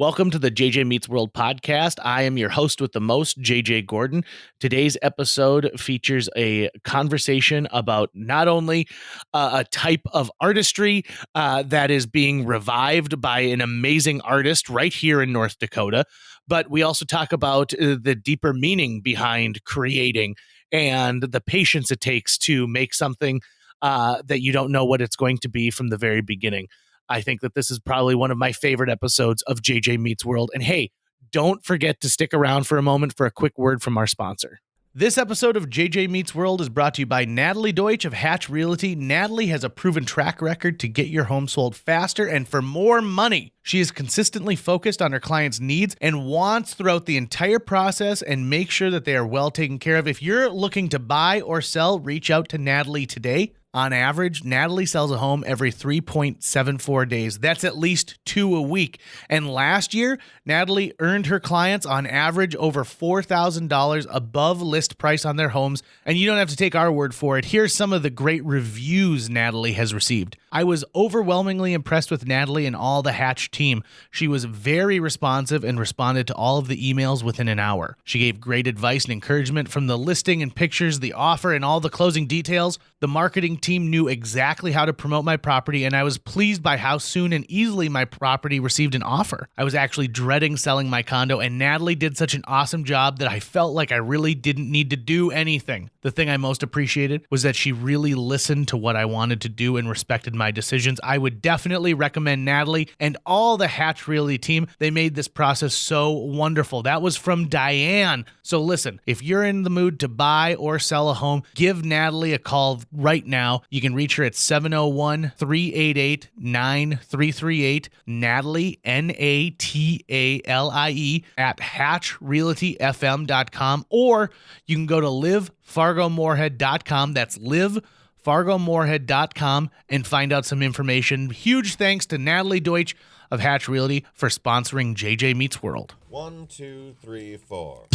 Welcome to the JJ Meets World podcast. I am your host with the most, JJ Gordon. Today's episode features a conversation about not only a type of artistry that is being revived by an amazing artist right here in North Dakota, but we also talk about the deeper meaning behind creating and the patience it takes to make something that you don't know what it's going to be from the very beginning. I think that this is probably one of my favorite episodes of JJ Meets World. And hey, don't forget to stick around for a moment for a quick word from our sponsor. This episode of JJ Meets World is brought to you by Natalie Deutsch of Hatch Realty. Natalie has a proven track record to get your home sold faster and for more money. She is consistently focused on her clients' needs and wants throughout the entire process and make sure that they are well taken care of. If you're looking to buy or sell, reach out to Natalie today. On average, Natalie sells a home every 3.74 days. That's at least 2 a week. And last year, Natalie earned her clients on average over $4,000 above list price on their homes. And you don't have to take our word for it. Here's some of the great reviews Natalie has received. I was overwhelmingly impressed with Natalie and all the Hatch team. She was very responsive and responded to all of the emails within an hour. She gave great advice and encouragement from the listing and pictures, the offer, and all the closing details. The marketing team knew exactly how to promote my property, and I was pleased by how soon and easily my property received an offer. I was actually dreading selling my condo, and Natalie did such an awesome job that I felt like I really didn't need to do anything. The thing I most appreciated was that she really listened to what I wanted to do and respected my decisions. I would definitely recommend Natalie and all the Hatch Realty team. They made this process so wonderful. That was from Diane. So listen, if you're in the mood to buy or sell a home, give Natalie a call right now. You can reach her at 701-388-9338. Natalie, Natalie, at hatchrealtyfm.com, or you can go to livefargomoorhead.com. That's livefargomoorhead.com and find out some information. Huge thanks to Natalie Deutsch of Hatch Realty for sponsoring JJ Meets World. 1, 2, 3, 4.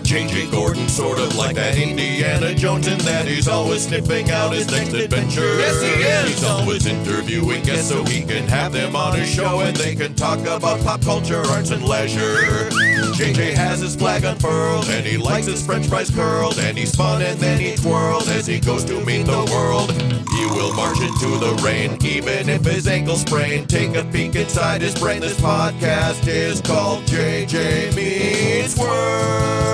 JJ Gordon, sort of like that Indiana Jones, in that he's always sniffing out his next adventure. Yes, he is. He's always interviewing guests so he can have them on his show and they can talk about pop culture, arts, and leisure. JJ has his flag unfurled and he likes his french fries curled, and he's fun and then he twirls as he goes to meet the world. He will march into the rain even if his ankle sprained. Take a peek inside his brain. This podcast is called JJ Meets World.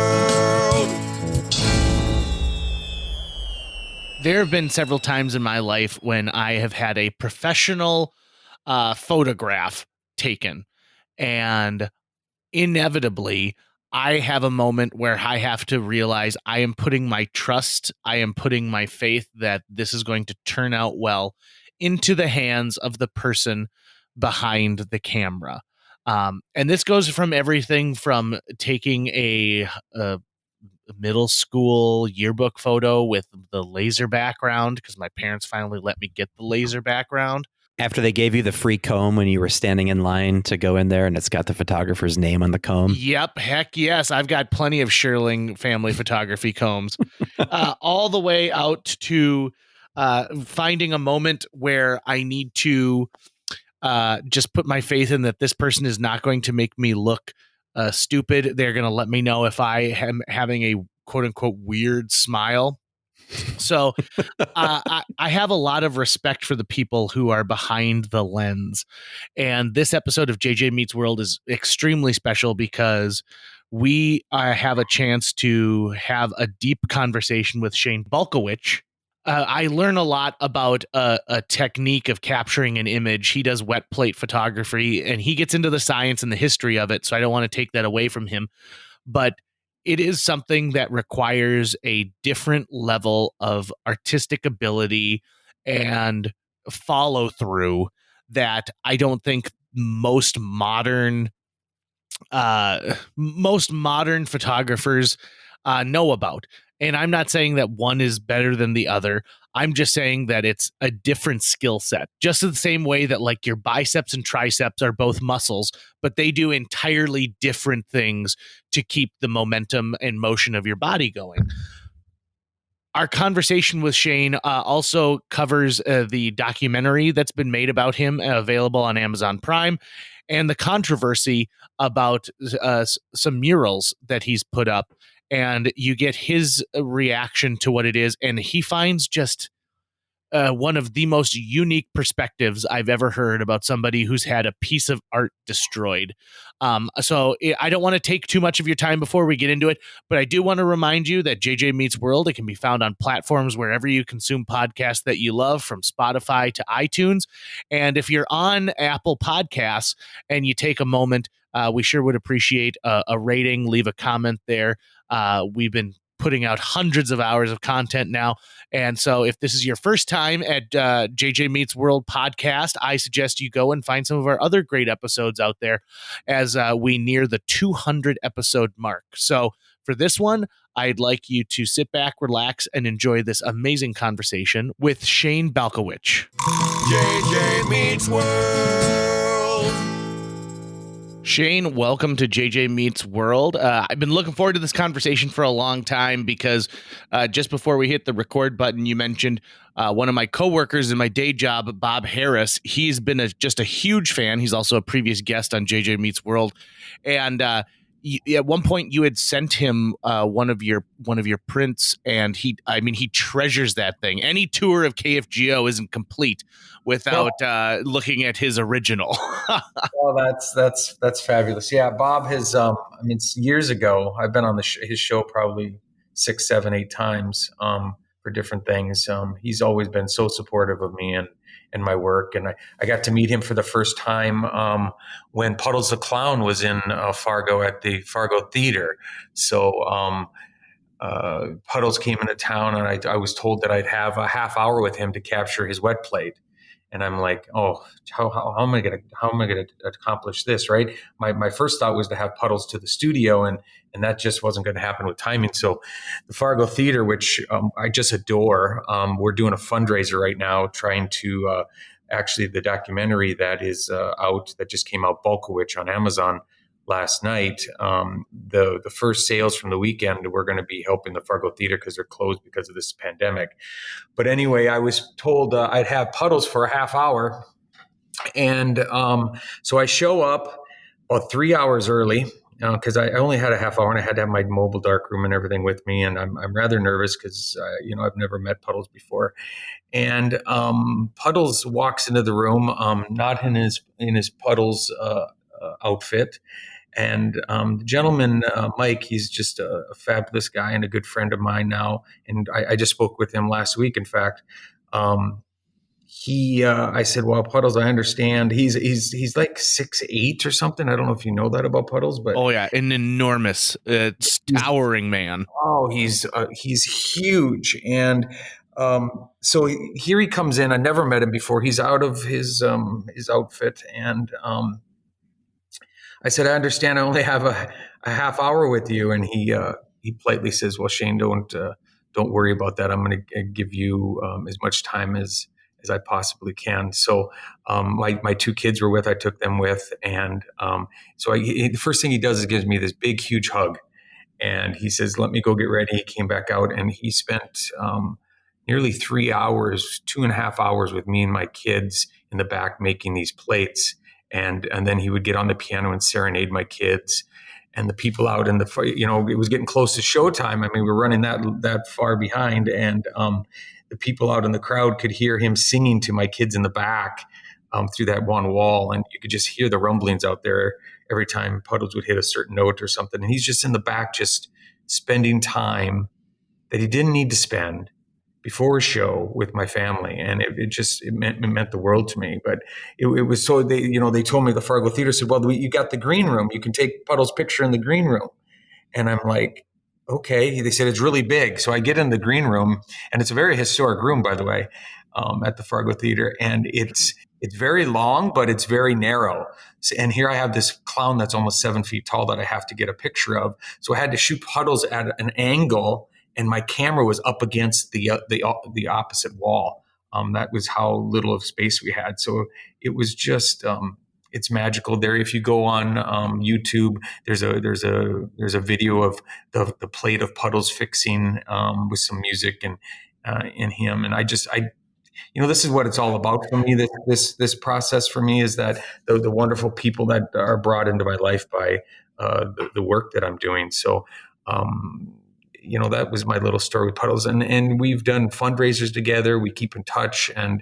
There have been several times in my life when I have had a professional photograph taken, and inevitably I have a moment where I have to realize I am putting my trust, I am putting my faith that this is going to turn out well into the hands of the person behind the camera. And this goes from everything from taking a middle school yearbook photo with the laser background, because my parents finally let me get the laser background. After they gave you the free comb when you were standing in line to go in there and it's got the photographer's name on the comb. Yep. Heck yes. I've got plenty of Sherling family photography combs, all the way out to finding a moment where I need to just put my faith in that this person is not going to make me look stupid. They're going to let me know if I am having a quote unquote weird smile. So I have a lot of respect for the people who are behind the lens. And this episode of JJ Meets World is extremely special because we have a chance to have a deep conversation with Shane Balkowitsch. I learn a lot about a technique of capturing an image. He does wet plate photography, and he gets into the science and the history of it, so I don't want to take that away from him. But it is something that requires a different level of artistic ability and follow through that I don't think most modern photographers know about. And I'm not saying that one is better than the other. I'm just saying that it's a different skill set, just the same way that like your biceps and triceps are both muscles, but they do entirely different things to keep the momentum and motion of your body going. our conversation with Shane also covers the documentary that's been made about him, available on Amazon Prime, and the controversy about some murals that he's put up. And you get his reaction to what it is. And he finds just one of the most unique perspectives I've ever heard about somebody who's had a piece of art destroyed. So I don't want to take too much of your time before we get into it, but I do want to remind you that JJ Meets World, it can be found on platforms wherever you consume podcasts that you love, from Spotify to iTunes. And if you're on Apple Podcasts and you take a moment, we sure would appreciate a rating. Leave a comment there. We've been putting out hundreds of hours of content now. And so if this is your first time at JJ Meets World podcast, I suggest you go and find some of our other great episodes out there as we near the 200 episode mark. So for this one, I'd like you to sit back, relax, and enjoy this amazing conversation with Shane Balkowitsch. JJ Meets World. Shane, welcome to JJ Meets World. I've been looking forward to this conversation for a long time because just before we hit the record button, you mentioned one of my coworkers in my day job, Bob Harris. He's been just a huge fan. He's also a previous guest on JJ Meets World. And at one point you had sent him one of your prints, and he treasures that thing. Any tour of KFGO isn't complete without looking at his original. Oh, that's fabulous. Yeah, Bob has. It's years ago. I've been on his show probably 6, 7, 8 times for different things. He's always been so supportive of me and my work. And I got to meet him for the first time when Puddles the Clown was in Fargo at the Fargo Theater. So Puddles came into town, and I was told that I'd have a half hour with him to capture his wet plate. And I'm like, oh, how am I going to accomplish this, right? My first thought was to have Puddles to the studio, and that just wasn't going to happen with timing. So the Fargo Theater, which I just adore, we're doing a fundraiser right now, trying to actually the documentary that is out, that just came out, Balkowitsch, on Amazon last night. The first sales from the weekend, we're going to be helping the Fargo Theater because they're closed because of this pandemic. But anyway, I was told I'd have Puddles for a half hour. And so I show up about 3 hours early because I only had a half hour, and I had to have my mobile darkroom and everything with me. And I'm rather nervous because, I've never met Puddles before. And Puddles walks into the room, not in his Puddles outfit. And the gentleman, Mike, he's just a fabulous guy and a good friend of mine now. And I just spoke with him last week. In fact, I said, well, Puddles, I understand. He's like 6'8" or something. I don't know if you know that about Puddles, but oh yeah, an enormous, towering man. Oh, he's huge. And so here he comes in. I never met him before. He's out of his outfit, and I said, I understand I only have a half hour with you. And he politely says, well, Shane, don't worry about that. I'm going to give you as much time as I possibly can. So my 2 kids were with, I took them with. And so the first thing he does is gives me this big, huge hug. And he says, let me go get ready. He came back out, and he spent nearly 3 hours, 2.5 hours with me and my kids in the back making these plates. And then he would get on the piano and serenade my kids, and the people out in it was getting close to showtime. I mean, we're running that far behind, and the people out in the crowd could hear him singing to my kids in the back through that one wall, and you could just hear the rumblings out there every time Puddles would hit a certain note or something. And he's just in the back, just spending time that he didn't need to spend before a show with my family. And it meant the world to me. But it was so they told me, the Fargo Theater said, well, you got the green room. You can take Puddles' picture in the green room. And I'm like, okay. They said, it's really big. So I get in the green room, and it's a very historic room, by the way, at the Fargo Theater. And it's very long, but it's very narrow. And here I have this clown that's almost 7 feet tall that I have to get a picture of. So I had to shoot Puddles at an angle, and my camera was up against the opposite wall. That was how little of space we had. So it was just it's magical there. If you go on YouTube, there's a video of the plate of puddles fixing with some music and in him. And this is what it's all about for me. This process for me is that the wonderful people that are brought into my life by the work that I'm doing. So, that was my little story with Puddles, and we've done fundraisers together. We keep in touch, and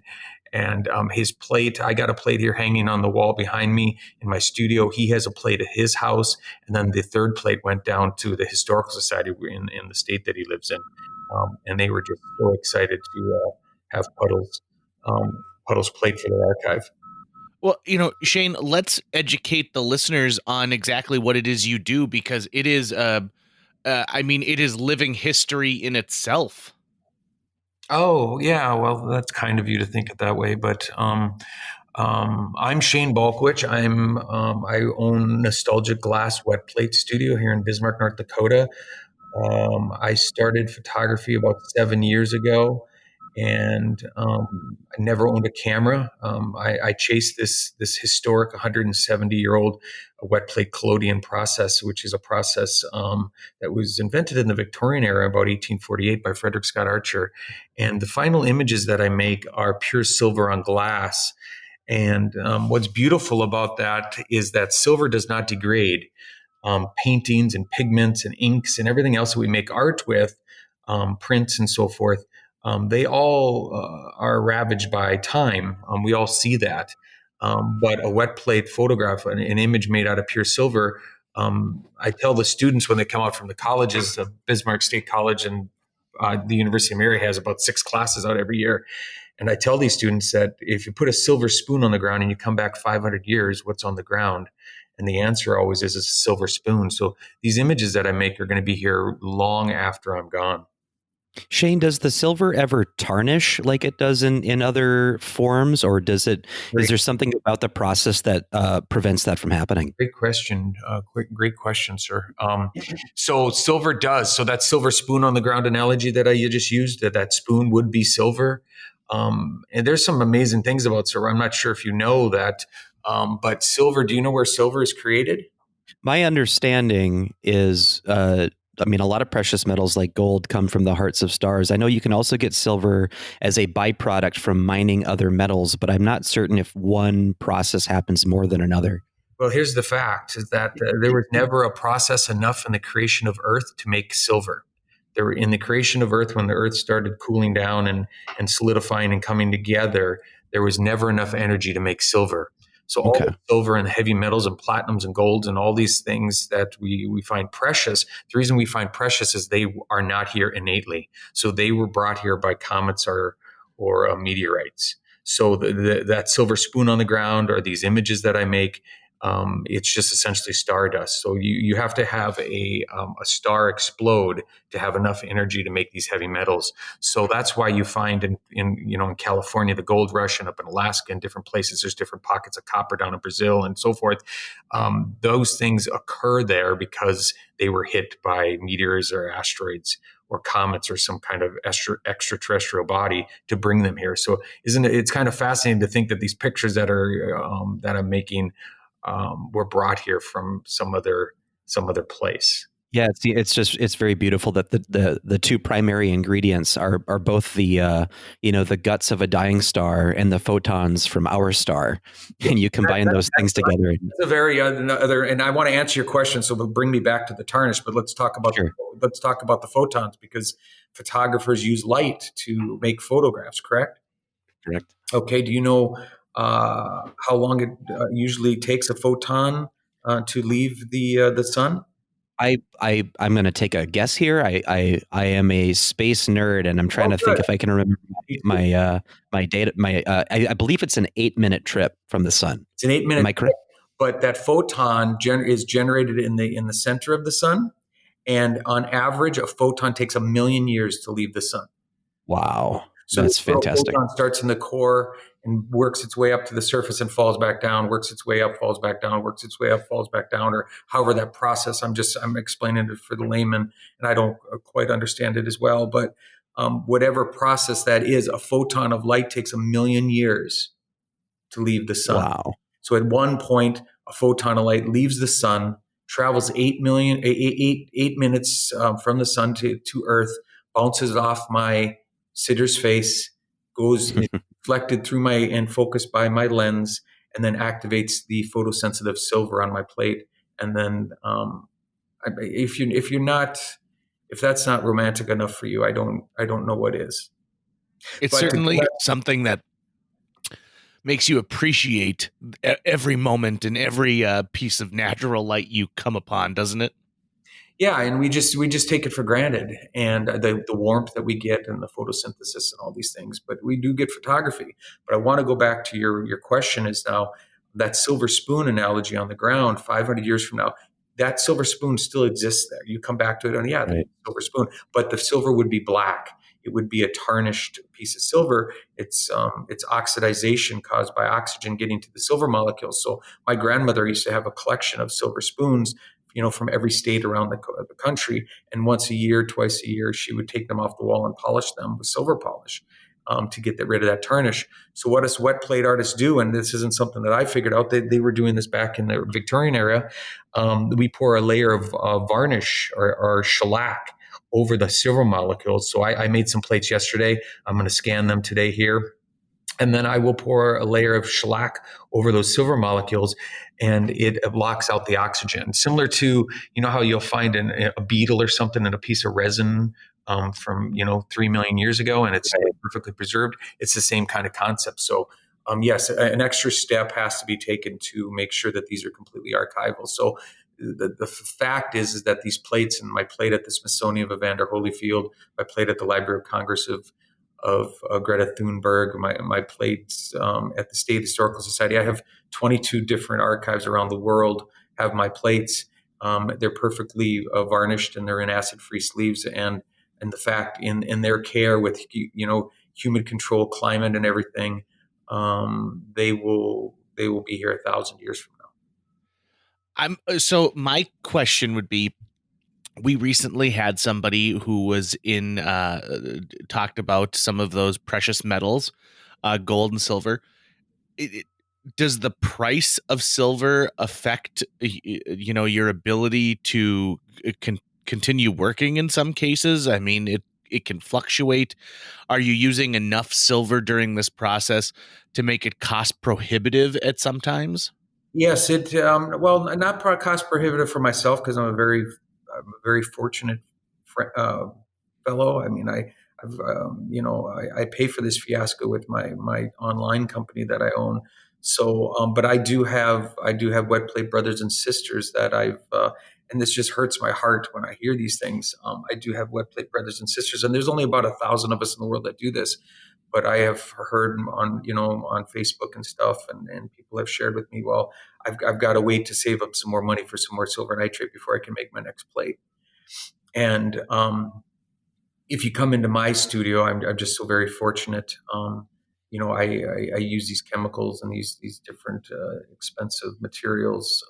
his plate. I got a plate here hanging on the wall behind me in my studio. He has a plate at his house, and then the third plate went down to the Historical Society in the state that he lives in, and they were just so excited to have Puddles plate for their archive. Well, Shane, let's educate the listeners on exactly what it is you do, because it is, it is living history in itself. Oh, yeah. Well, that's kind of you to think it that way, but I'm Shane Balkowitsch. I own Nostalgic Glass Wet Plate Studio here in Bismarck, North Dakota. I started photography about 7 years ago, and I never owned a camera. I chased this historic 170-year-old wet plate collodion process, which is a process that was invented in the Victorian era, about 1848, by Frederick Scott Archer. And the final images that I make are pure silver on glass. And what's beautiful about that is that silver does not degrade. Paintings and pigments and inks and everything else that we make art with, prints and so forth, they all are ravaged by time. We all see that. But a wet plate photograph, an image made out of pure silver, I tell the students when they come out from the colleges, Bismarck State College and the University of Mary has about 6 classes out every year. And I tell these students that if you put a silver spoon on the ground and you come back 500 years, what's on the ground? And the answer always is a silver spoon. So these images that I make are going to be here long after I'm gone. Shane, does the silver ever tarnish like it does in other forms, or is there something about the process that prevents that from happening? Great question. Great question, sir. So silver does. So that silver spoon on the ground analogy that you just used, that spoon would be silver. And there's some amazing things about silver. I'm not sure if you know that, but silver, do you know where silver is created? My understanding is, a lot of precious metals like gold come from the hearts of stars. I know you can also get silver as a byproduct from mining other metals, but I'm not certain if one process happens more than another. Well, here's the fact, is that there was never a process enough in the creation of Earth to make silver. There were, in the creation of Earth, when the Earth started cooling down and solidifying and coming together, there was never enough energy to make silver. So all the silver and heavy metals and platinums and golds and all these things that we find precious, the reason we find precious is they are not here innately. So they were brought here by comets or meteorites. So that silver spoon on the ground, or these images that I make, it's just essentially stardust. So you have to have a star explode to have enough energy to make these heavy metals. So that's why you find in California, the gold rush, and up in Alaska and different places, there's different pockets of copper down in Brazil and so forth. Those things occur there because they were hit by meteors or asteroids or comets or some kind of extraterrestrial body to bring them here. So it's kind of fascinating to think that these pictures that I'm making were brought here from some other place. Yeah, it's very beautiful that the two primary ingredients are both the the guts of a dying star and the photons from our star, and you combine those things together. It's a very other, and I want to answer your question, so bring me back to the tarnish. But let's talk about the photons, because photographers use light to make photographs. Correct. Correct. Okay. Do you know how long it usually takes a photon to leave the sun? I'm going to take a guess here. I am a space nerd, and I'm trying to think if I can remember my data. I believe it's an 8-minute trip from the sun. It's an 8-minute. Am I correct? But that photon is generated in the center of the sun, and on average, a photon takes 1 million years to leave the sun. Wow, so that's fantastic. A photon starts in the core and works its way up to the surface and falls back down, works its way up, falls back down, works its way up, falls back down, or however that process. I'm explaining it for the layman, and I don't quite understand it as well. But whatever process that is, a photon of light takes 1 million years to leave the sun. Wow. So at one point, a photon of light leaves the sun, travels 8 minutes from the sun to Earth, bounces off my sitter's face, goes reflected through and focused by my lens, and then activates the photosensitive silver on my plate. And then if that's not romantic enough for you, I don't know what is. It's certainly something that makes you appreciate every moment and every piece of natural light you come upon, doesn't it? Yeah, and we just take it for granted, and the warmth that we get, and the photosynthesis, and all these things. But we do get photography. But I want to go back to your question. Is now that silver spoon analogy on the ground 500 years from now, that silver spoon still exists there. You come back to it, and yeah, right. Silver spoon, but the silver would be black. It would be a tarnished piece of silver. It's oxidization caused by oxygen getting to the silver molecules. So my grandmother used to have a collection of silver spoons, from every state around the country. And once a year, twice a year, she would take them off the wall and polish them with silver polish to get rid of that tarnish. So what does wet plate artists do? And this isn't something that I figured out. They were doing this back in the Victorian era. We pour a layer of varnish or shellac over the silver molecules. So I made some plates yesterday. I'm going to scan them today here. And then I will pour a layer of shellac over those silver molecules, and it blocks out the oxygen. Similar to, how you'll find a beetle or something in a piece of resin from 3 million years ago, and it's perfectly preserved. It's the same kind of concept. So yes, an extra step has to be taken to make sure that these are completely archival. So the fact is that these plates, and my plate at the Smithsonian of Evander Holyfield, my plate at the Library of Congress of Greta Thunberg, my plates at the State Historical Society. I have 22 different archives around the world have my plates. They're perfectly varnished, and they're in acid-free sleeves. And the fact in their care with humid control, climate, and everything, they will be here 1,000 years from now. So my question would be, we recently had somebody who was talked about some of those precious metals, gold and silver. Does the price of silver affect, your ability to continue working in some cases? I mean, it can fluctuate. Are you using enough silver during this process to make it cost prohibitive at some times? Yes, well, not cost prohibitive for myself, because I'm a very fortunate fellow. I mean, I pay for this fiasco with my online company that I own. So, but I do have wet plate brothers and sisters that and this just hurts my heart when I hear these things. I do have wet plate brothers and sisters, and there's only about 1,000 of us in the world that do this. But I have heard on Facebook and stuff, and people have shared with me, well, I've got to wait to save up some more money for some more silver nitrate before I can make my next plate. And if you come into my studio, I'm just so very fortunate. I use these chemicals and these different expensive materials.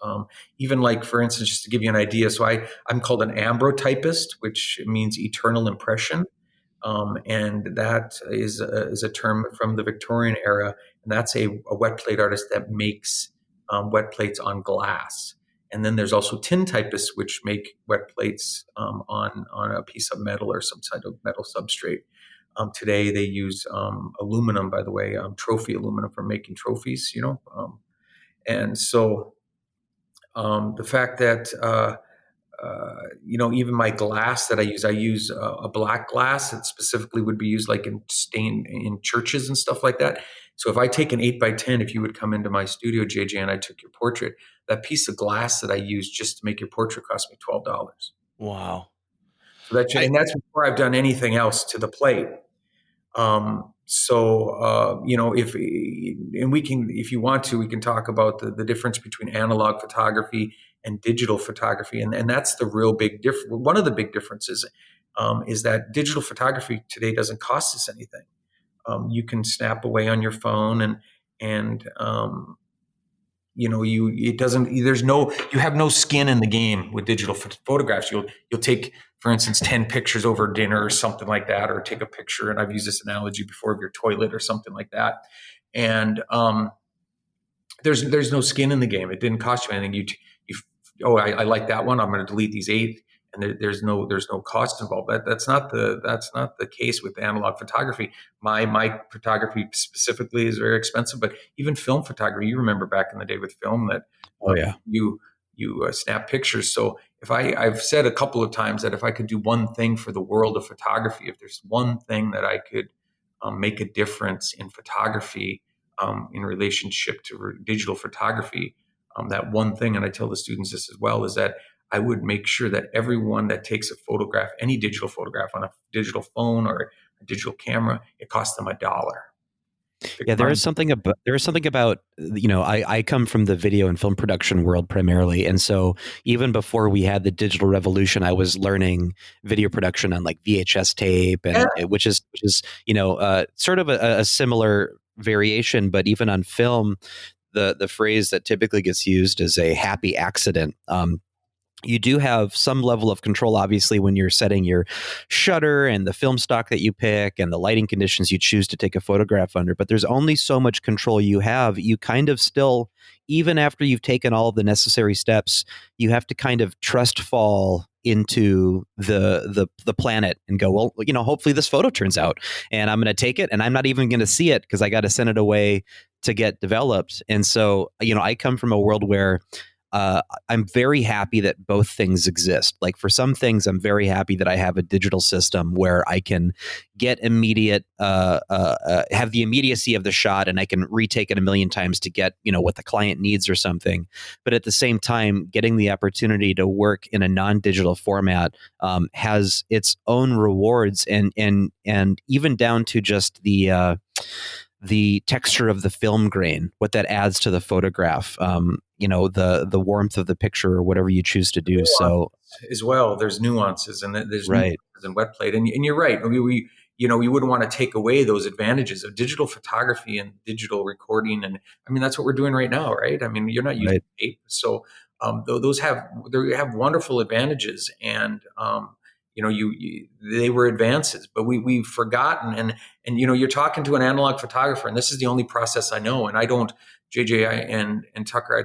Even like, for instance, just to give you an idea, so I'm called an ambrotypist, which means eternal impression. And that is a term from the Victorian era, and that's a wet plate artist that makes wet plates on glass. And then there's also tin typists, which make wet plates on a piece of metal or some kind of metal substrate. Today they use aluminum, by the way, trophy aluminum for making trophies. And so the fact that even my glass that I use a black glass that specifically would be used like in churches and stuff like that. So if I take an 8x10, if you would come into my studio, JJ, and I took your portrait, that piece of glass that I used just to make your portrait cost me $12. Wow. So and that's before I've done anything else to the plate. If you want to, we can talk about the difference between analog photography and digital photography. And that's the real big difference. One of the big differences is that digital photography today doesn't cost us anything. You can snap away on your phone you have no skin in the game with digital photographs. You'll take, for instance, 10 pictures over dinner or something like that, or take a picture, and I've used this analogy before, of your toilet or something like that. And there's no skin in the game. It didn't cost you anything. I like that one. I'm going to delete these 8, and there's no cost involved. That's not the case with analog photography. My photography specifically is very expensive, but even film photography. You remember back in the day with film that Oh yeah. you snap pictures. So I've said a couple of times that if I could do one thing for the world of photography, if there's one thing that I could make a difference in photography in relationship to digital photography, that one thing, and I tell the students this as well, is that I would make sure that everyone that takes a photograph, any digital photograph on a digital phone or a digital camera, it costs them $1. Yeah, there is something about, I come from the video and film production world primarily. And so even before we had the digital revolution, I was learning video production on like VHS tape, and which is sort of a similar variation. But even on film, the phrase that typically gets used is a happy accident. You do have some level of control, obviously, when you're setting your shutter and the film stock that you pick and the lighting conditions you choose to take a photograph under. But there's only so much control you have. You kind of still, even after you've taken all of the necessary steps, you have to kind of trust fall into the planet and go, well, hopefully this photo turns out, and I'm going to take it, and I'm not even going to see it because I got to send it away to get developed. And so, I come from a world where I'm very happy that both things exist. Like for some things, I'm very happy that I have a digital system where I can get have the immediacy of the shot, and I can retake it a million times to get, what the client needs or something. But at the same time, getting the opportunity to work in a non-digital format has its own rewards, and even down to just the texture of the film grain, what that adds to the photograph, the warmth of the picture or whatever you choose to do. So as well, there's nuances, and there's right. nuances in wet plate. And you're right. We wouldn't want to take away those advantages of digital photography and digital recording. And I mean, that's what we're doing right now, right? I mean, you're not using tape. So those have wonderful advantages, and they were advances, but we've forgotten. And you're talking to an analog photographer, and this is the only process I know. And I don't, JJ and Tucker, I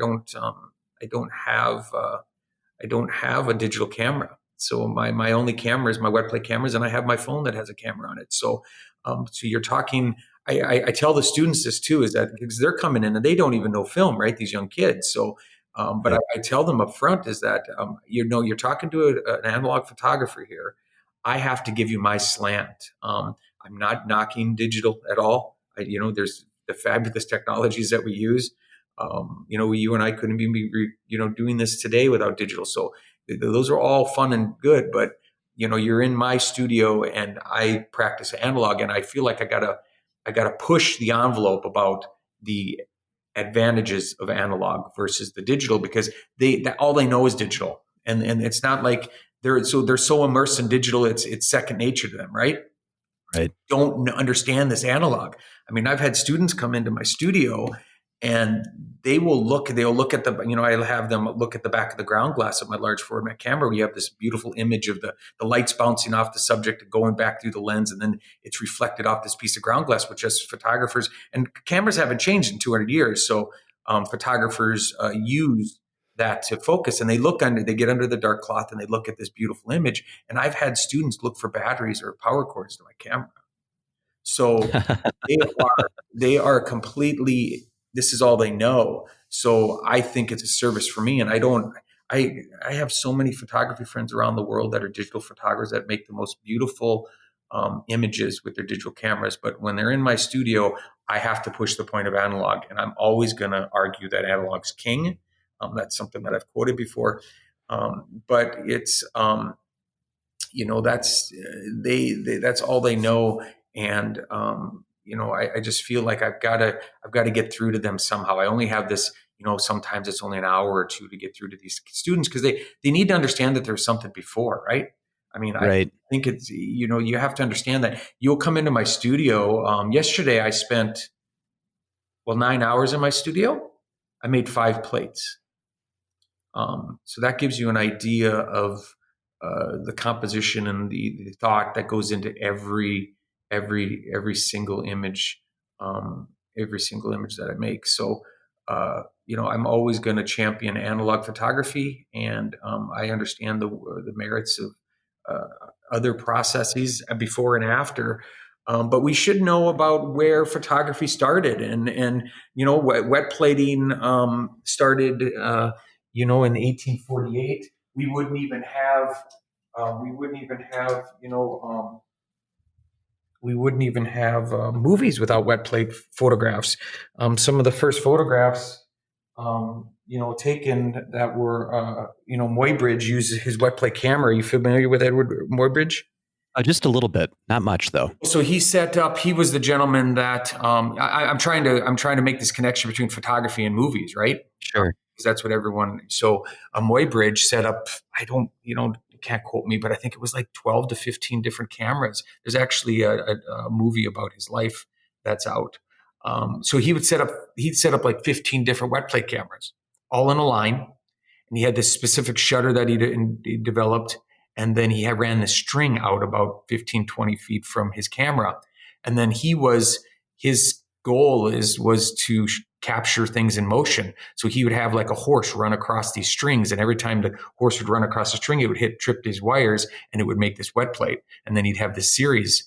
don't have a digital camera. So my only camera is my wet plate cameras, and I have my phone that has a camera on it. So you're talking. I tell the students this too, is that because they're coming in and they don't even know film, right? These young kids. So. But I tell them up front is that, you're talking to an analog photographer here. I have to give you my slant. I'm not knocking digital at all. There's the fabulous technologies that we use. You and I couldn't be, doing this today without digital. So those are all fun and good, but, you're in my studio and I practice analog, and I feel like I gotta push the envelope about the advantages of analog versus the digital, because all they know is digital, and it's not like they're so immersed in digital, it's second nature to them, right? Don't understand this analog. I mean, I've had students come into my studio and they'll look at I'll have them look at the back of the ground glass of my large format camera. We have this beautiful image of the lights bouncing off the subject and going back through the lens, and then it's reflected off this piece of ground glass, which as photographers, and cameras haven't changed in 200 years. So photographers use that to focus, and they get under the dark cloth and they look at this beautiful image. And I've had students look for batteries or power cords to my camera. So they are completely, this is all they know. So I think it's a service for me. And I have so many photography friends around the world that are digital photographers that make the most beautiful images with their digital cameras. But when they're in my studio, I have to push the point of analog. And I'm always going to argue that analog's king. That's something that I've quoted before. But it's, that's all they know. And, I just feel like I've got to get through to them somehow. I only have this, sometimes it's only an hour or two to get through to these students, because they need to understand that there's something before, right? I mean, I think it's, you have to understand that you'll come into my studio. Yesterday I spent, 9 hours in my studio. I made 5 plates. So that gives you an idea of the composition and the thought that goes into every single image, that I make. So I'm always going to champion analog photography, and I understand the merits of other processes before and after. But we should know about where photography started, and wet plating started, in 1848. We wouldn't even have movies without wet plate photographs. Some of the first photographs, taken that were, Muybridge uses his wet plate camera. Are you familiar with Edward Muybridge? Just a little bit, not much though. So he was the gentleman that, I'm trying to make this connection between photography and movies, right? Sure. Because that's what everyone, so Muybridge set up, you can't quote me, but I think it was like 12 to 15 different cameras. There's actually a movie about his life that's out. So he'd set up like 15 different wet plate cameras, all in a line. And he had this specific shutter that he developed. And then he ran the string out about 15, 20 feet from his camera. And then his goal was to capture things in motion. So he would have like a horse run across these strings. And every time the horse would run across the string, it would trip these wires, and it would make this wet plate. And then he'd have this series.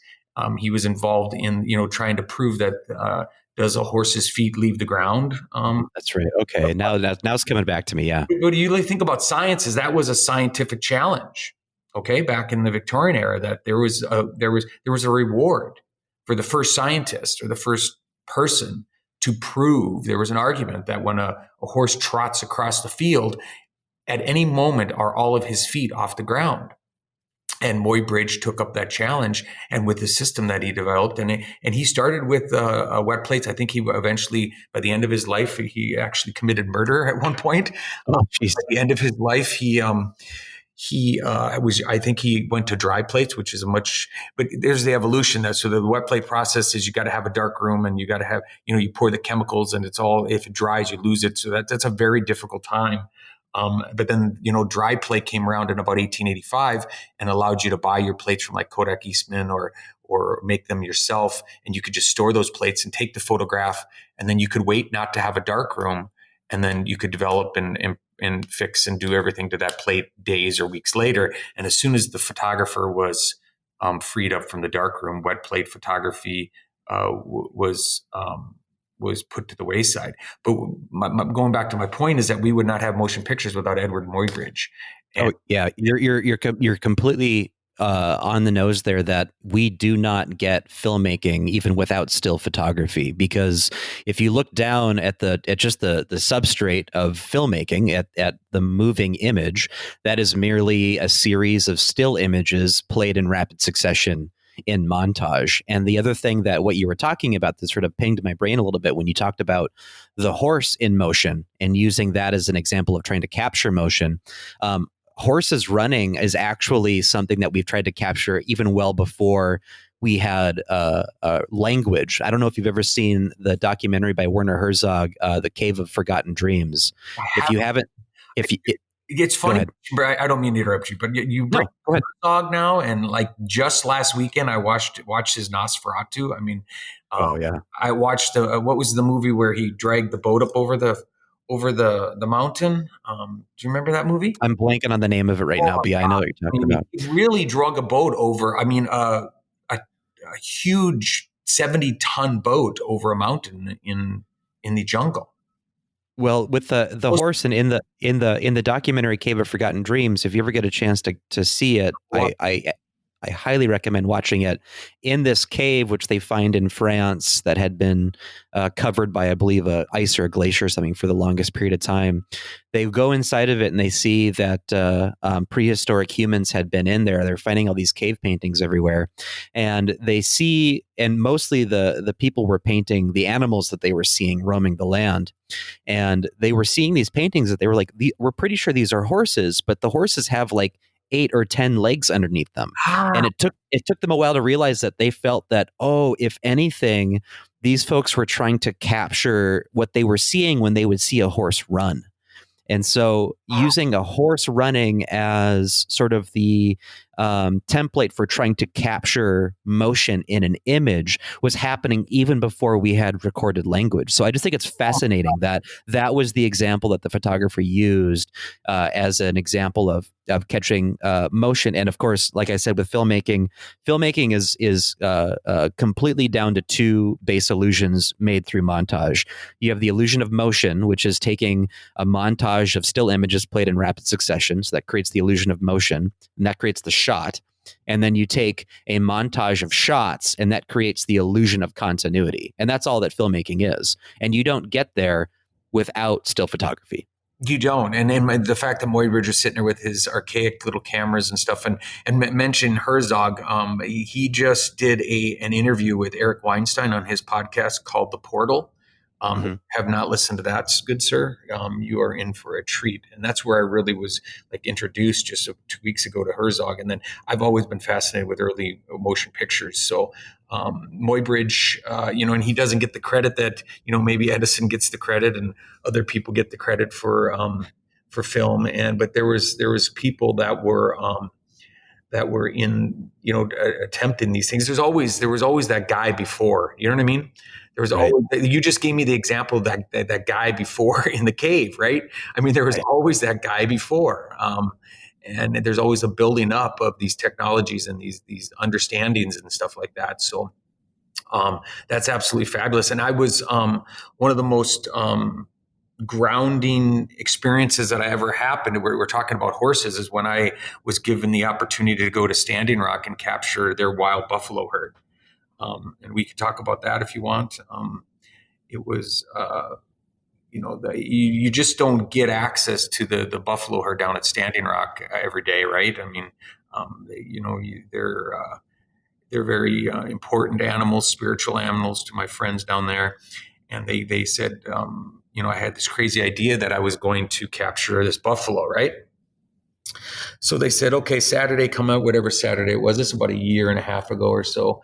He was involved in, trying to prove that, does a horse's feet leave the ground? That's right. Okay. Now it's coming back to me. Yeah. But you really think about science, is that was a scientific challenge. Okay, back in the Victorian era, that there was a reward for the first scientist or the first person to prove. There was an argument that when a horse trots across the field, at any moment are all of his feet off the ground. And Muybridge took up that challenge, and with the system that he developed, and he started with wet plates. I think he eventually, by the end of his life, he actually committed murder at one point. Oh, geez. At the end of his life, I think he went to dry plates, which is but there's the evolution. So the wet plate process is you got to have a dark room, and you got to have, you pour the chemicals, and it's all, if it dries, you lose it. So that's a very difficult time. But then, dry plate came around in about 1885 and allowed you to buy your plates from like Kodak Eastman or make them yourself. And you could just store those plates and take the photograph, and then you could wait not to have a dark room. And then you could develop and fix and do everything to that plate days or weeks later. And as soon as the photographer was freed up from the darkroom, wet plate photography was put to the wayside. But going back to my point is that we would not have motion pictures without Edward Muybridge. Oh yeah, you're completely on the nose there, that we do not get filmmaking even without still photography, because if you look down at just the substrate of filmmaking, at the moving image, that is merely a series of still images played in rapid succession in montage. And the other thing that what you were talking about that sort of pinged my brain a little bit when you talked about the horse in motion and using that as an example of trying to capture motion. Horses running is actually something that we've tried to capture even well before we had language. I don't know if you've ever seen the documentary by Werner Herzog, The Cave of Forgotten Dreams. If you haven't, it's funny, but I don't mean to interrupt you, but you bring Herzog now, and like just last weekend I watched his Nosferatu. I mean, I watched what was the movie where he dragged the boat up over the mountain. Do you remember that movie? I'm blanking on the name of it right now, but I know what you're talking about. He really drug a boat over. I mean, a huge 70-ton boat over a mountain in the jungle. Well, with the horse, and in the documentary Cave of Forgotten Dreams, if you ever get a chance to see it, I highly recommend watching it. In this cave, which they find in France, that had been covered by, I believe, a ice or a glacier or something for the longest period of time, they go inside of it and they see that prehistoric humans had been in there. They're finding all these cave paintings everywhere, and they see, and mostly the people were painting the animals that they were seeing roaming the land, and they were seeing these paintings that they were like, we're pretty sure these are horses, but the horses have like 8 or 10 legs underneath them. And it took them a while to realize that they felt that, if anything, these folks were trying to capture what they were seeing when they would see a horse run. And so using a horse running as sort of the template for trying to capture motion in an image was happening even before we had recorded language. So I just think it's fascinating that that was the example that the photographer used as an example of catching motion. And of course, like I said, with filmmaking is completely down to two base illusions made through montage. You have the illusion of motion, which is taking a montage of still images played in rapid succession. So that creates the illusion of motion, and that creates the shot. And then you take a montage of shots, and that creates the illusion of continuity. And that's all that filmmaking is. And you don't get there without still photography. You don't. And the fact that Muybridge is sitting there with his archaic little cameras and stuff, and mention Herzog, he just did an interview with Eric Weinstein on his podcast called The Portal. Have not listened to that, good sir. You are in for a treat. And that's where I really was like introduced just 2 weeks ago to Herzog. And then I've always been fascinated with early motion pictures. So Muybridge, and he doesn't get the credit that, maybe Edison gets the credit and other people get the credit for film. But there was people that were in, attempting these things. There was always that guy before, you know what I mean? There was always, you just gave me the example of that guy before in the cave, right? I mean, there was always that guy before. And there's always a building up of these technologies and these understandings and stuff like that. So that's absolutely fabulous. And I was one of the most grounding experiences that I ever happened. We're talking about horses, is when I was given the opportunity to go to Standing Rock and capture their wild buffalo herd. And we could talk about that if you want. It was, you just don't get access to the buffalo herd down at Standing Rock every day, right? I mean, they're very important animals, spiritual animals to my friends down there. And they said, I had this crazy idea that I was going to capture this buffalo, right? So they said, okay, Saturday, come out, whatever Saturday it was. This is about a year and a half ago or so.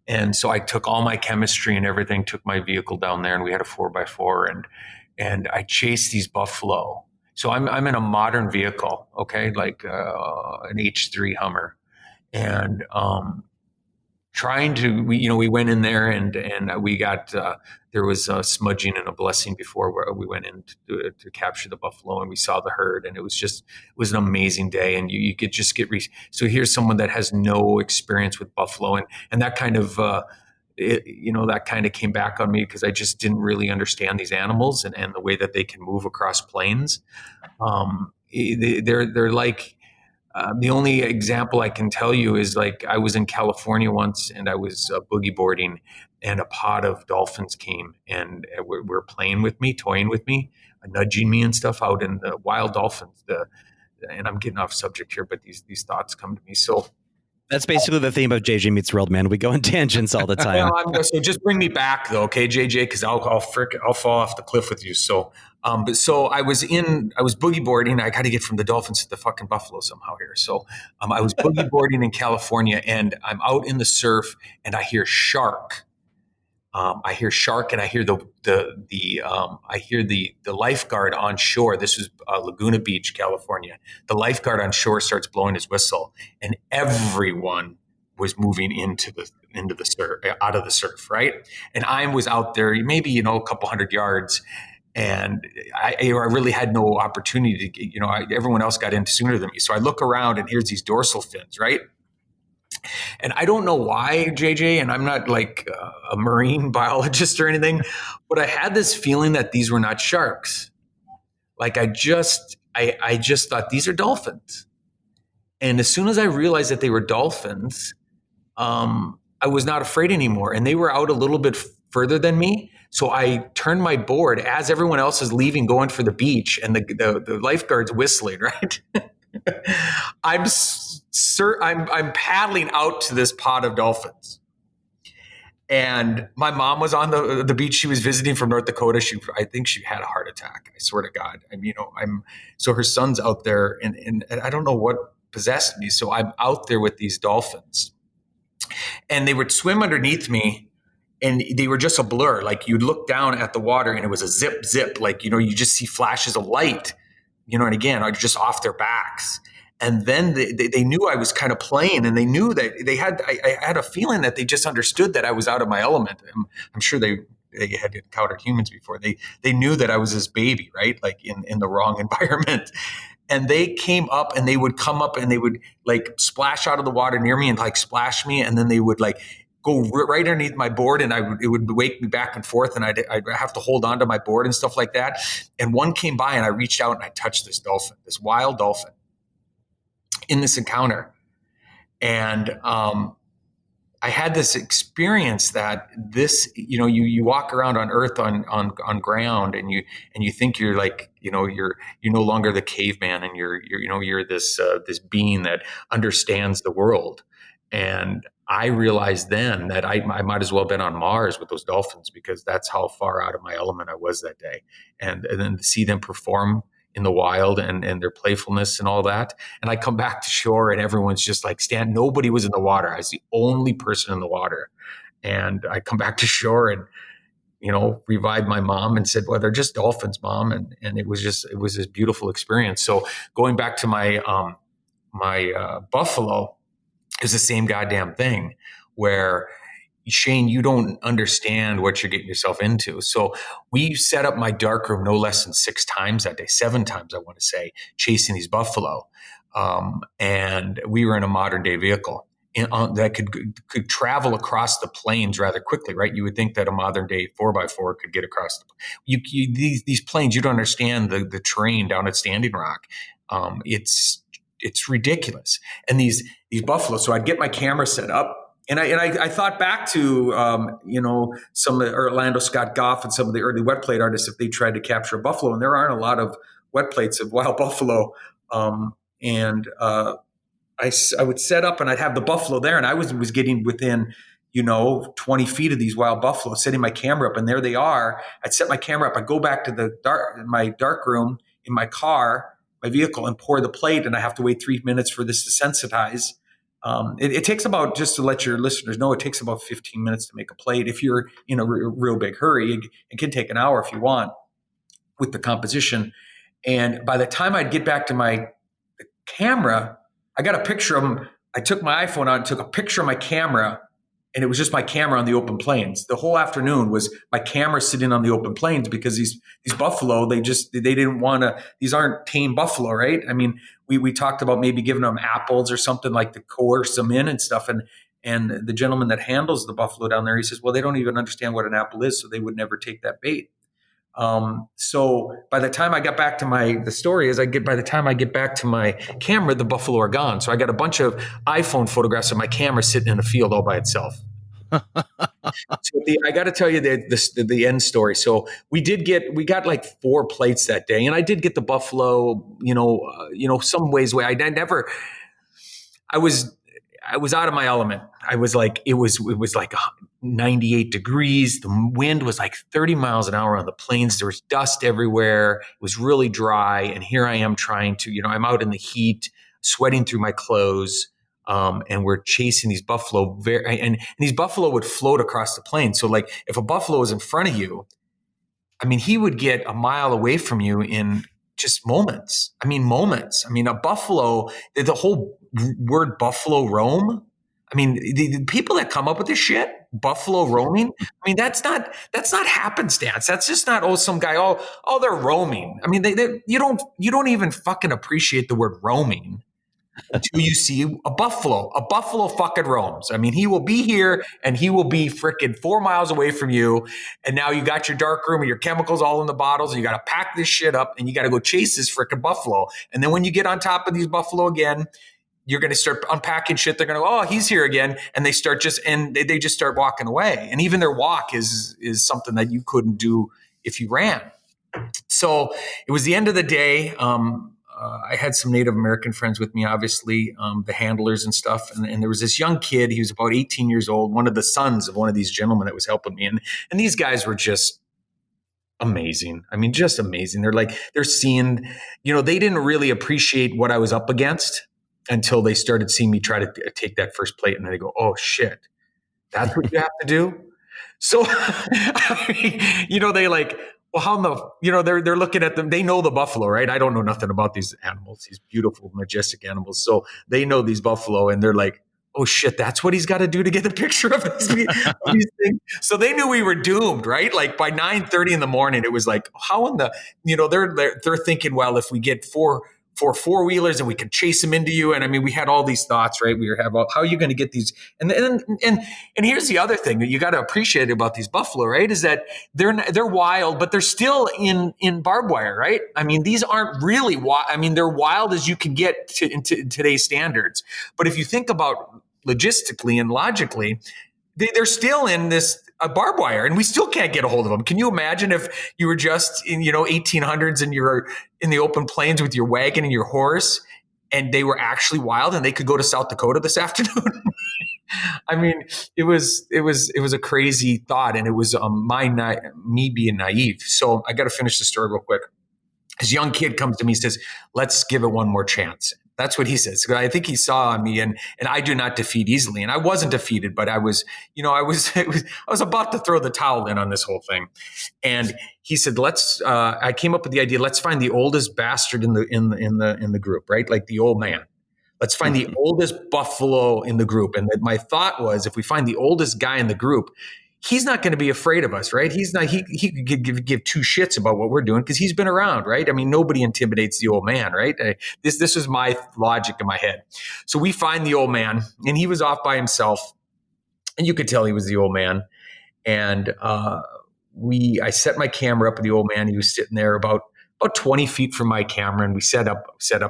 And so I took all my chemistry and everything, took my vehicle down there, and we had a 4x4, and I chased these buffalo. So I'm in a modern vehicle, okay, like an H3 Hummer, and we went in there and we got there was a smudging and a blessing before where we went in to capture the buffalo, and we saw the herd, and it was an amazing day. And you could just so here's someone that has no experience with buffalo, and that kind of that kind of came back on me because I just didn't really understand these animals and the way that they can move across plains. They're like. The only example I can tell you is, like, I was in California once and I was boogie boarding, and a pod of dolphins came and were playing with me, toying with me, nudging me and stuff out in the wild dolphins. And I'm getting off subject here, but these thoughts come to me. So that's basically the theme of JJ Meets World, man. We go in tangents all the time. So just bring me back though, okay, JJ, because I'll fall off the cliff with you. So. But so I was boogie boarding. I got to get from the dolphins to the fucking buffalo somehow here. So I was boogie boarding in California, and I'm out in the surf, and I hear shark. And I hear the lifeguard on shore. This was Laguna Beach, California. The lifeguard on shore starts blowing his whistle, and everyone was moving into the surf, out of the surf, right? And I was out there, maybe a couple hundred yards. And I really had no opportunity to, everyone else got in sooner than me. So I look around and here's these dorsal fins, right? And I don't know why, JJ, and I'm not like a marine biologist or anything, but I had this feeling that these were not sharks. Like I just thought these are dolphins. And as soon as I realized that they were dolphins, I was not afraid anymore. And they were out a little bit further than me. So I turned my board as everyone else is leaving, going for the beach, and the lifeguard's whistling, right? I'm paddling out to this pod of dolphins. And my mom was on the beach. She was visiting from North Dakota. I think she had a heart attack. I swear to God. So her son's out there, and I don't know what possessed me. So I'm out there with these dolphins, and they would swim underneath me. And they were just a blur. Like you'd look down at the water and it was a zip, like, you just see flashes of light, and again, just off their backs. And then they knew I was kind of playing, and they knew that I had a feeling that they just understood that I was out of my element. I'm sure they had encountered humans before. They knew that I was this baby, right? Like in the wrong environment. And they came up, and they would come up, and they would like splash out of the water near me and like splash me. And then they would like go right underneath my board, and it would wake me back and forth, and I'd have to hold on to my board and stuff like that. And one came by, and I reached out and I touched this dolphin, this wild dolphin, in this encounter. And I had this experience that this, you walk around on Earth on ground, and you think you're like, you're no longer the caveman, and you're this being that understands the world. And I realized then that I might as well have been on Mars with those dolphins, because that's how far out of my element I was that day. And then to see them perform in the wild, and their playfulness and all that. And I come back to shore, and everyone's just like nobody was in the water. I was the only person in the water. And I come back to shore and, revived my mom and said, well, they're just dolphins, Mom. And it was this beautiful experience. So going back to my buffalo, is the same goddamn thing, where Shane, you don't understand what you're getting yourself into. So we set up my darkroom no less than 6 times that day, 7 times, I want to say, chasing these buffalo. And we were in a modern day vehicle that could travel across the plains rather quickly, right? You would think that a modern day 4x4 could get across these plains. You don't understand the terrain down at Standing Rock. It's ridiculous. And these buffaloes. So I'd get my camera set up. And I thought back to, some of Orlando Scott Goff and some of the early wet plate artists, if they tried to capture a buffalo. And there aren't a lot of wet plates of wild buffalo. I would set up, and I'd have the buffalo there. And I was getting within, 20 feet of these wild buffalo, setting my camera up. And there they are. I'd set my camera up. I'd go back to my dark room in my car, my vehicle, and pour the plate. And I have to wait 3 minutes for this to sensitize. It takes about, just to let your listeners know, it takes about 15 minutes to make a plate. If you're in a real big hurry, it can take an hour if you want with the composition. And by the time I'd get back to my camera, I got a picture of them. I took my iPhone out and took a picture of my camera, and it was just my camera on the open plains. The whole afternoon was my camera sitting on the open plains, because these buffalo, they didn't want to, these aren't tame buffalo, right? I mean, we talked about maybe giving them apples or something like to coerce them in and stuff. And the gentleman that handles the buffalo down there, he says, well, they don't even understand what an apple is, so they would never take that bait. So by the time I got back to by the time I get back to my camera, the buffalo are gone. So I got a bunch of iPhone photographs of my camera sitting in a field all by itself. So I got to tell you the end story. So we got like 4 plates that day, and I did get the buffalo, some ways away. I was out of my element. I was like, it was like 98 degrees. The wind was like 30 miles an hour on the plains. There was dust everywhere. It was really dry. And here I am trying to, I'm out in the heat, sweating through my clothes. And we're chasing these buffalo and these buffalo would float across the plain. So like if a buffalo was in front of you, I mean, he would get a mile away from you in just moments. I mean, a buffalo, the whole word buffalo roam. I mean, the people that come up with this shit, buffalo roaming. I mean, that's not happenstance. That's just not, some guy, they're roaming. I mean, you don't even fucking appreciate the word roaming until you see a buffalo. A buffalo fucking roams. I mean, he will be here and he will be freaking 4 miles away from you. And now you got your dark room and your chemicals all in the bottles, and you got to pack this shit up and you got to go chase this freaking buffalo. And then when you get on top of these buffalo again, you're going to start unpacking shit. They're going to go, oh, he's here again. And they just start walking away. And even their walk is something that you couldn't do if you ran. So it was the end of the day. I had some Native American friends with me, obviously, the handlers and stuff. And there was this young kid. He was about 18 years old, one of the sons of one of these gentlemen that was helping me. And these guys were just amazing. I mean, just amazing. They're seeing, they didn't really appreciate what I was up against until they started seeing me try to take that first plate. And then they go, oh, shit, that's what you have to do? So, they well, how in the, they're looking at them. They know the buffalo, right? I don't know nothing about these animals, these beautiful, majestic animals. So they know these buffalo, and they're like, oh shit, that's what he's got to do to get the picture of these things. So they knew we were doomed, right? Like by 9:30 in the morning, it was like, how in the, they're thinking, well, if we get four-wheelers and we can chase them into you. And I mean, we had all these thoughts, right? How are you going to get these? And here's the other thing that you got to appreciate about these buffalo, right? Is that they're wild, but they're still in barbed wire, right? I mean, these aren't really wild. I mean, they're wild as you can get in today's standards. But if you think about logistically and logically, they're still in this barbed wire, and we still can't get a hold of them. Can you imagine if you were just in 1800s and you're in the open plains with your wagon and your horse, and they were actually wild and they could go to South Dakota this afternoon? I mean, it was a crazy thought, and it was me being naive. So I got to finish the story real quick. This young kid comes to me and says, let's give it one more chance. That's what he says. I think he saw me, and I do not defeat easily. And I wasn't defeated, but I was about to throw the towel in on this whole thing. And he said, I came up with the idea, let's find the oldest bastard in the group, right? Like the old man. Let's find the oldest buffalo in the group. And my thought was, if we find the oldest guy in the group, he's not going to be afraid of us, right? He's not. He could give two shits about what we're doing because he's been around, right? I mean, nobody intimidates the old man, right? This is my logic in my head. So we find the old man, and he was off by himself, and you could tell he was the old man. And I set my camera up with the old man. He was sitting there about 20 feet from my camera, and we set up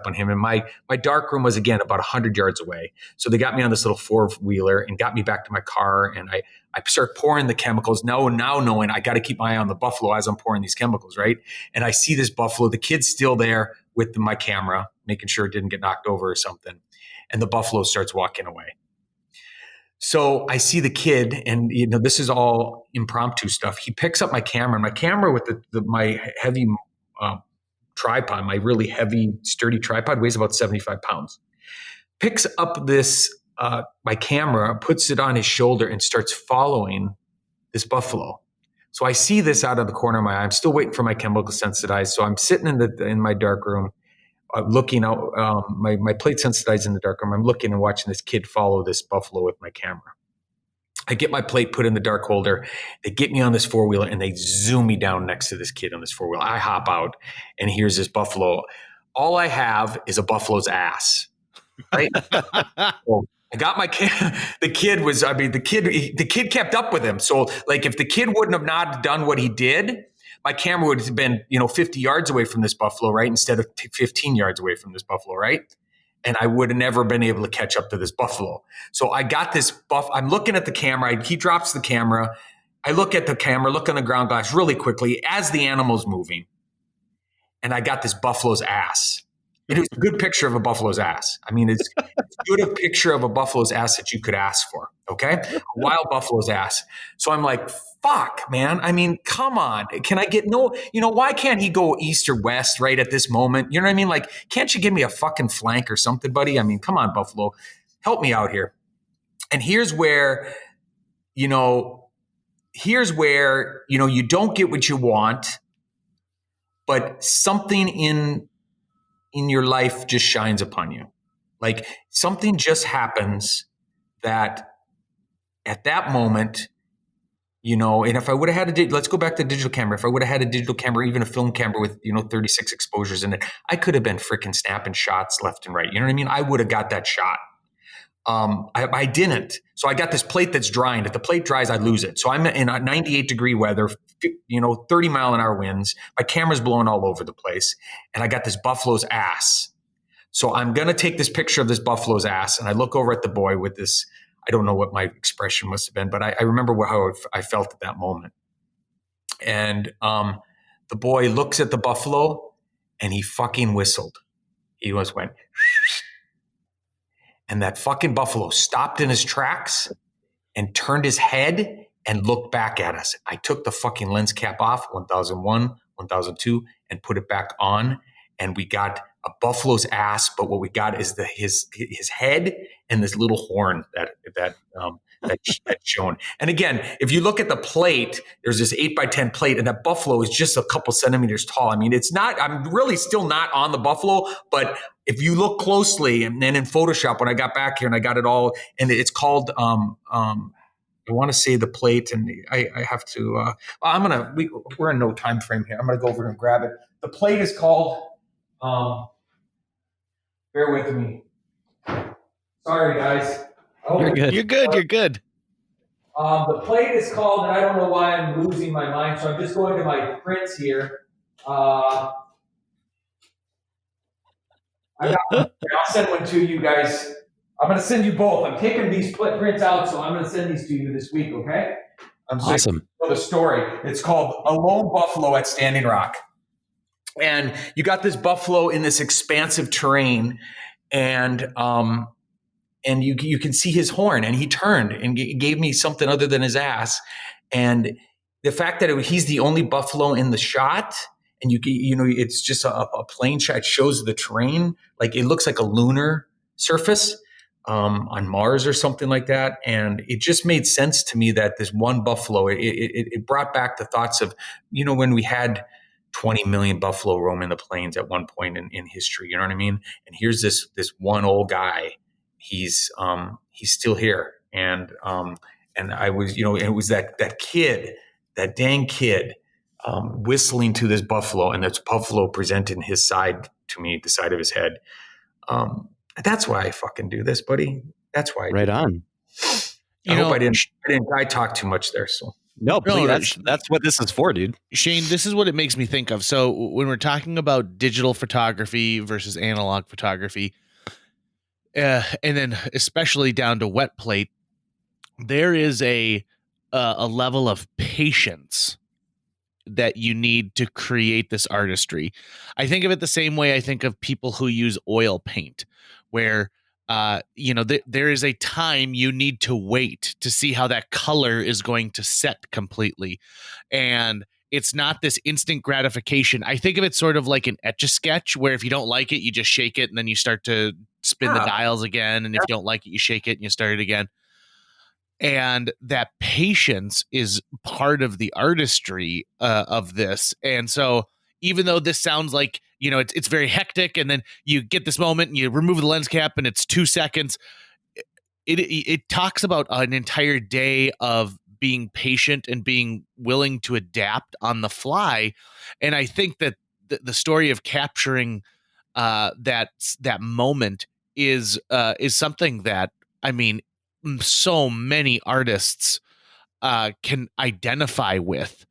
on him. And my dark room was, again, about 100 yards away. So they got me on this little four-wheeler and got me back to my car, and I start pouring the chemicals, now knowing I got to keep my eye on the buffalo as I'm pouring these chemicals, right? And I see this buffalo, the kid's still there with my camera, making sure it didn't get knocked over or something. And the buffalo starts walking away. So I see the kid, and this is all impromptu stuff. He picks up my camera, and my camera with my heavy tripod, my really heavy, sturdy tripod, weighs about 75 pounds. Picks up this, my camera, puts it on his shoulder, and starts following this buffalo. So I see this out of the corner of my eye. I'm still waiting for my chemical sensitized. So I'm sitting in my dark room, looking out, my plate sensitized in the dark room. I'm looking and watching this kid follow this buffalo with my camera. I get my plate put in the dark holder. They get me on this four-wheeler, and they zoom me down next to this kid on this four-wheeler. I hop out, and here's this buffalo. All I have is a buffalo's ass, right? So I got the kid kept up with him. So like, if the kid wouldn't have not done what he did, my camera would have been, 50 yards away from this buffalo, right? Instead of 15 yards away from this buffalo, right? And I would have never been able to catch up to this buffalo. So I got this I'm looking at the camera. He drops the camera. I look at the camera, look on the ground glass really quickly as the animal's moving. And I got this buffalo's ass. It was a good picture of a buffalo's ass. I mean, it's as good a picture of a buffalo's ass that you could ask for, okay? A wild buffalo's ass. So I'm like, fuck, man. I mean, come on. Can I get why can't he go east or west right at this moment? You know what I mean? Like, can't you give me a fucking flank or something, buddy? I mean, come on, buffalo. Help me out here. And here's where, you don't get what you want, but something in your life just shines upon you. Like, something just happens that at that moment, and if I would have had let's go back to digital camera. If I would have had a digital camera, even a film camera with, 36 exposures in it, I could have been freaking snapping shots left and right. You know what I mean? I would have got that shot. I didn't. So I got this plate that's drying. If the plate dries, I lose it. So I'm in a 98-degree weather, 30-mile-an-hour winds. My camera's blowing all over the place. And I got this buffalo's ass. So I'm going to take this picture of this buffalo's ass. And I look over at the boy with this, I don't know what my expression must have been, but I remember how I felt at that moment. And the boy looks at the buffalo, and he fucking whistled. He went, and that fucking buffalo stopped in his tracks and turned his head and looked back at us. I took the fucking lens cap off, 1001, 1002, and put it back on. And we got a buffalo's ass, but what we got is his head and this little horn that that's shown. And again, if you look at the plate, there's this 8x10 plate, and that buffalo is just a couple centimeters tall. I mean, it's not, I'm really still not on the buffalo, but if you look closely, and then in Photoshop, when I got back here and I got it all, and it's called, I want to say the plate, and I have to, we're in no time frame here. I'm going to go over and grab it. The plate is called, bear with me. Sorry, guys. You're good. You're good. You're good. The plate is called, and I don't know why I'm losing my mind, so I'm just going to my prints here. I'll send one to you guys. I'm going to send you both. I'm taking these prints out, so I'm going to send these to you this week, okay? I'm awesome. The story. It's called A Lone Buffalo at Standing Rock. And you got this buffalo in this expansive terrain, and you can see his horn, and he turned and gave me something other than his ass. And the fact that he's the only buffalo in the shot, and you know it's just a plain shot. It shows the terrain, like it looks like a lunar surface on Mars or something like that. And it just made sense to me that this one buffalo, it brought back the thoughts of, you know, when we had 20 million buffalo roaming the plains at one point in history, you know what I mean? And here's this one old guy. He's still here. And I was, you know, it was that dang kid, whistling to this buffalo, and this buffalo presenting his side to me, the side of his head. That's why I fucking do this, buddy. That's why. Right on. I hope I didn't talk too much there. So. No, that's what this is for, dude. Shane, this is what it makes me think of. So when we're talking about digital photography versus analog photography, and then especially down to wet plate, there is a level of patience that you need to create this artistry. I think of it the same way I think of people who use oil paint, where there is a time you need to wait to see how that color is going to set completely. And it's not this instant gratification. I think of it sort of like an Etch-a-Sketch, where if you don't like it, you just shake it and then you start to spin the dials again. And if you don't like it, you shake it and you start it again. And that patience is part of the artistry of this. And so even though this sounds like, you know, it's very hectic, and then you get this moment and you remove the lens cap and it's 2 seconds, it talks about an entire day of being patient and being willing to adapt on the fly. And I think that the story of capturing that moment is something that, I mean, so many artists can identify with.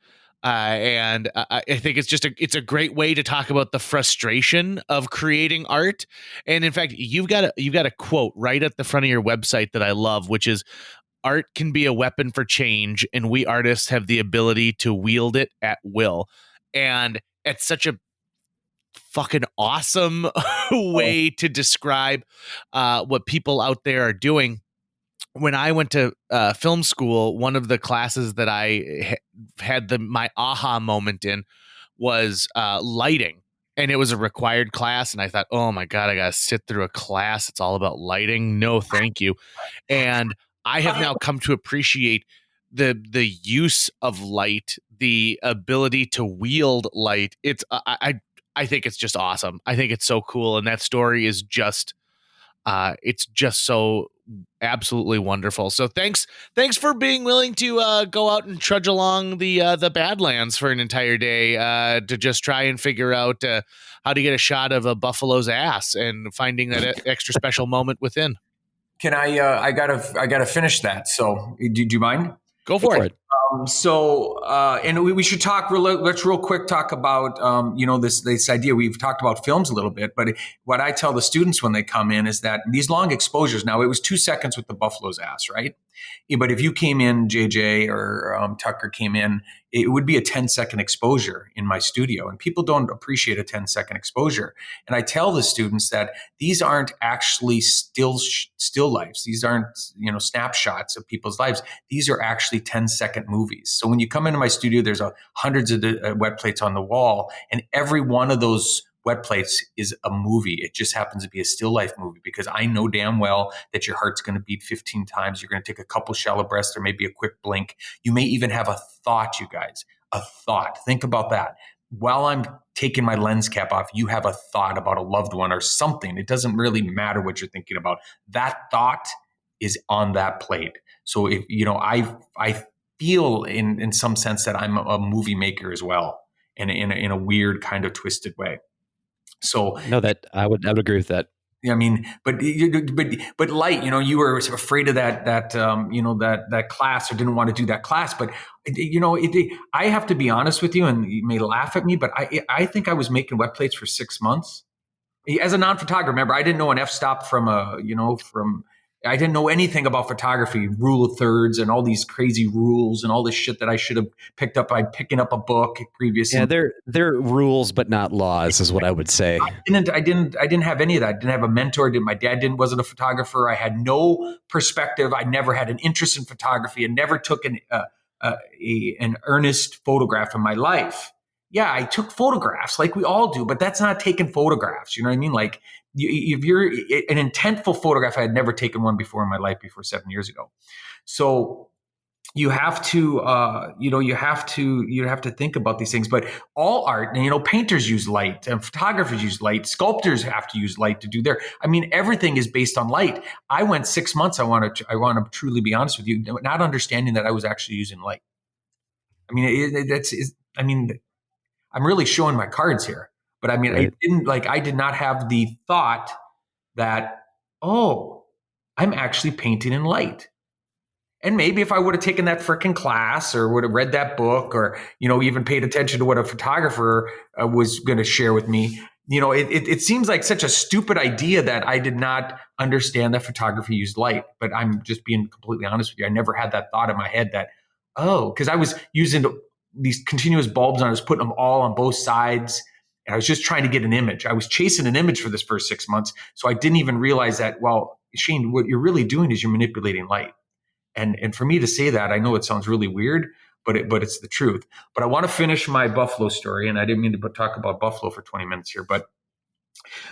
And I think it's a great way to talk about the frustration of creating art. And in fact, you've got a quote right at the front of your website that I love, which is, "Art can be a weapon for change, and we artists have the ability to wield it at will." And it's such a fucking awesome way to describe what people out there are doing. When I went to film school, one of the classes that I had my aha moment in was lighting. And it was a required class. And I thought, oh my God, I got to sit through a class. It's all about lighting. No, thank you. And I have now come to appreciate the use of light, the ability to wield light. I think it's just awesome. I think it's so cool. And that story is just, it's just so absolutely wonderful. So thanks for being willing to go out and trudge along the Badlands for an entire day to just try and figure out how to get a shot of a buffalo's ass and finding that extra special moment within. Can I gotta finish that. So do you mind? Go for it. And we should talk. Let's real quick talk about this idea. We've talked about films a little bit, but what I tell the students when they come in is that these long exposures. Now, it was 2 seconds with the buffalo's ass, right? But if you came in, JJ or Tucker came in, it would be a 10-second exposure in my studio, and people don't appreciate a 10-second exposure. And I tell the students that these aren't actually still lives. These aren't snapshots of people's lives. These are actually 10-second movies. So when you come into my studio, there's hundreds of wet plates on the wall, and every one of those wet plates is a movie. It just happens to be a still life movie, because I know damn well that your heart's going to beat 15 times. You're going to take a couple shallow breaths, or maybe a quick blink. You may even have a thought, you guys, a thought. Think about that. While I'm taking my lens cap off, you have a thought about a loved one or something. It doesn't really matter what you're thinking about. That thought is on that plate. So if, I feel in some sense that I'm a movie maker as well, in a weird kind of twisted way. So No, that I would agree with that. I mean, but light, you were afraid of that class, or didn't want to do that class. But I have to be honest with you, and you may laugh at me, but I think I was making wet plates for 6 months as a non-photographer. Remember, I didn't know an f-stop I didn't know anything about photography, rule of thirds, and all these crazy rules, and all this shit that I should have picked up by picking up a book previously. Yeah, they're rules, but not laws, is what I would say. I didn't have any of that. I didn't have a mentor. My dad wasn't a photographer. I had no perspective. I never had an interest in photography, and never took an earnest photograph in my life. Yeah, I took photographs like we all do, but that's not taking photographs. You know what I mean? Like, if you're an intentful photograph, I had never taken one before in my life before 7 years ago. So you have to, you have to think about these things. But all art, painters use light, and photographers use light. Sculptors have to use light to do everything is based on light. I went 6 months. I want to truly be honest with you, not understanding that I was actually using light. I mean, I'm really showing my cards here, but I mean, right. I did not have the thought that, oh, I'm actually painting in light. And maybe if I would have taken that freaking class, or would have read that book, or, even paid attention to what a photographer was going to share with me, it seems like such a stupid idea that I did not understand that photography used light. But I'm just being completely honest with you. I never had that thought in my head that, because I was using these continuous bulbs, and I was putting them all on both sides. And I was just trying to get an image. I was chasing an image for this first 6 months. So I didn't even realize that, well, Shane, what you're really doing is you're manipulating light. And for me to say that, I know it sounds really weird, but it's the truth. But I want to finish my buffalo story. And I didn't mean to talk about buffalo for 20 minutes here, but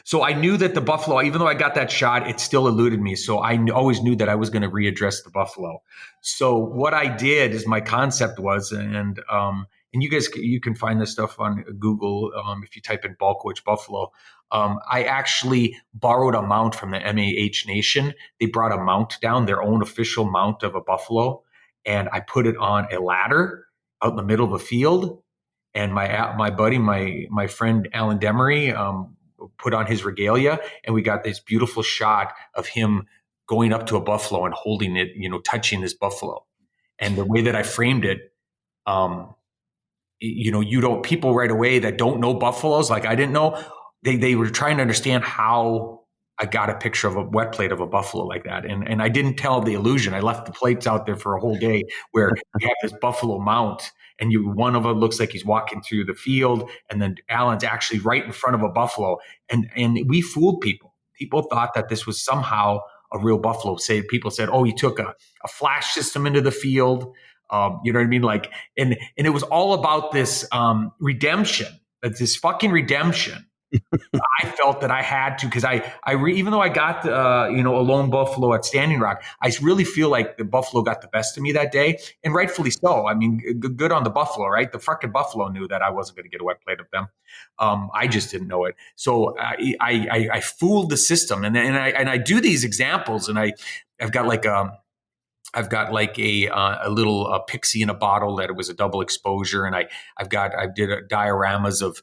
so I knew that the buffalo, even though I got that shot, it still eluded me. So I always knew that I was going to readdress the buffalo. So what I did is, my concept was, and you guys, you can find this stuff on Google if you type in Balkowitsch buffalo. I actually borrowed a mount from the MAH Nation. They brought a mount down, their own official mount of a buffalo, and I put it on a ladder out in the middle of a field. And my buddy, my friend Alan Demery, put on his regalia, and we got this beautiful shot of him going up to a buffalo and holding it, touching this buffalo. And the way that I framed it, people right away that don't know buffaloes, like I didn't know, they were trying to understand how I got a picture of a wet plate of a buffalo like that. And I didn't tell the illusion. I left the plates out there for a whole day, where we have this buffalo mount, and one of them looks like he's walking through the field, and then Alan's actually right in front of a buffalo. And we fooled people. People thought that this was somehow a real buffalo. People said, oh, he took a flash system into the field. You know what I mean? Like, and it was all about this redemption, this fucking redemption. I felt that I had to, because even though I got a lone buffalo at Standing Rock, I really feel like the buffalo got the best of me that day, and rightfully so. I mean, good on the buffalo, right? The fucking buffalo knew that I wasn't going to get a wet plate of them. I just didn't know it. So I fooled the system, and I do these examples, and I've got like a little pixie in a bottle that it was a double exposure, and I did dioramas of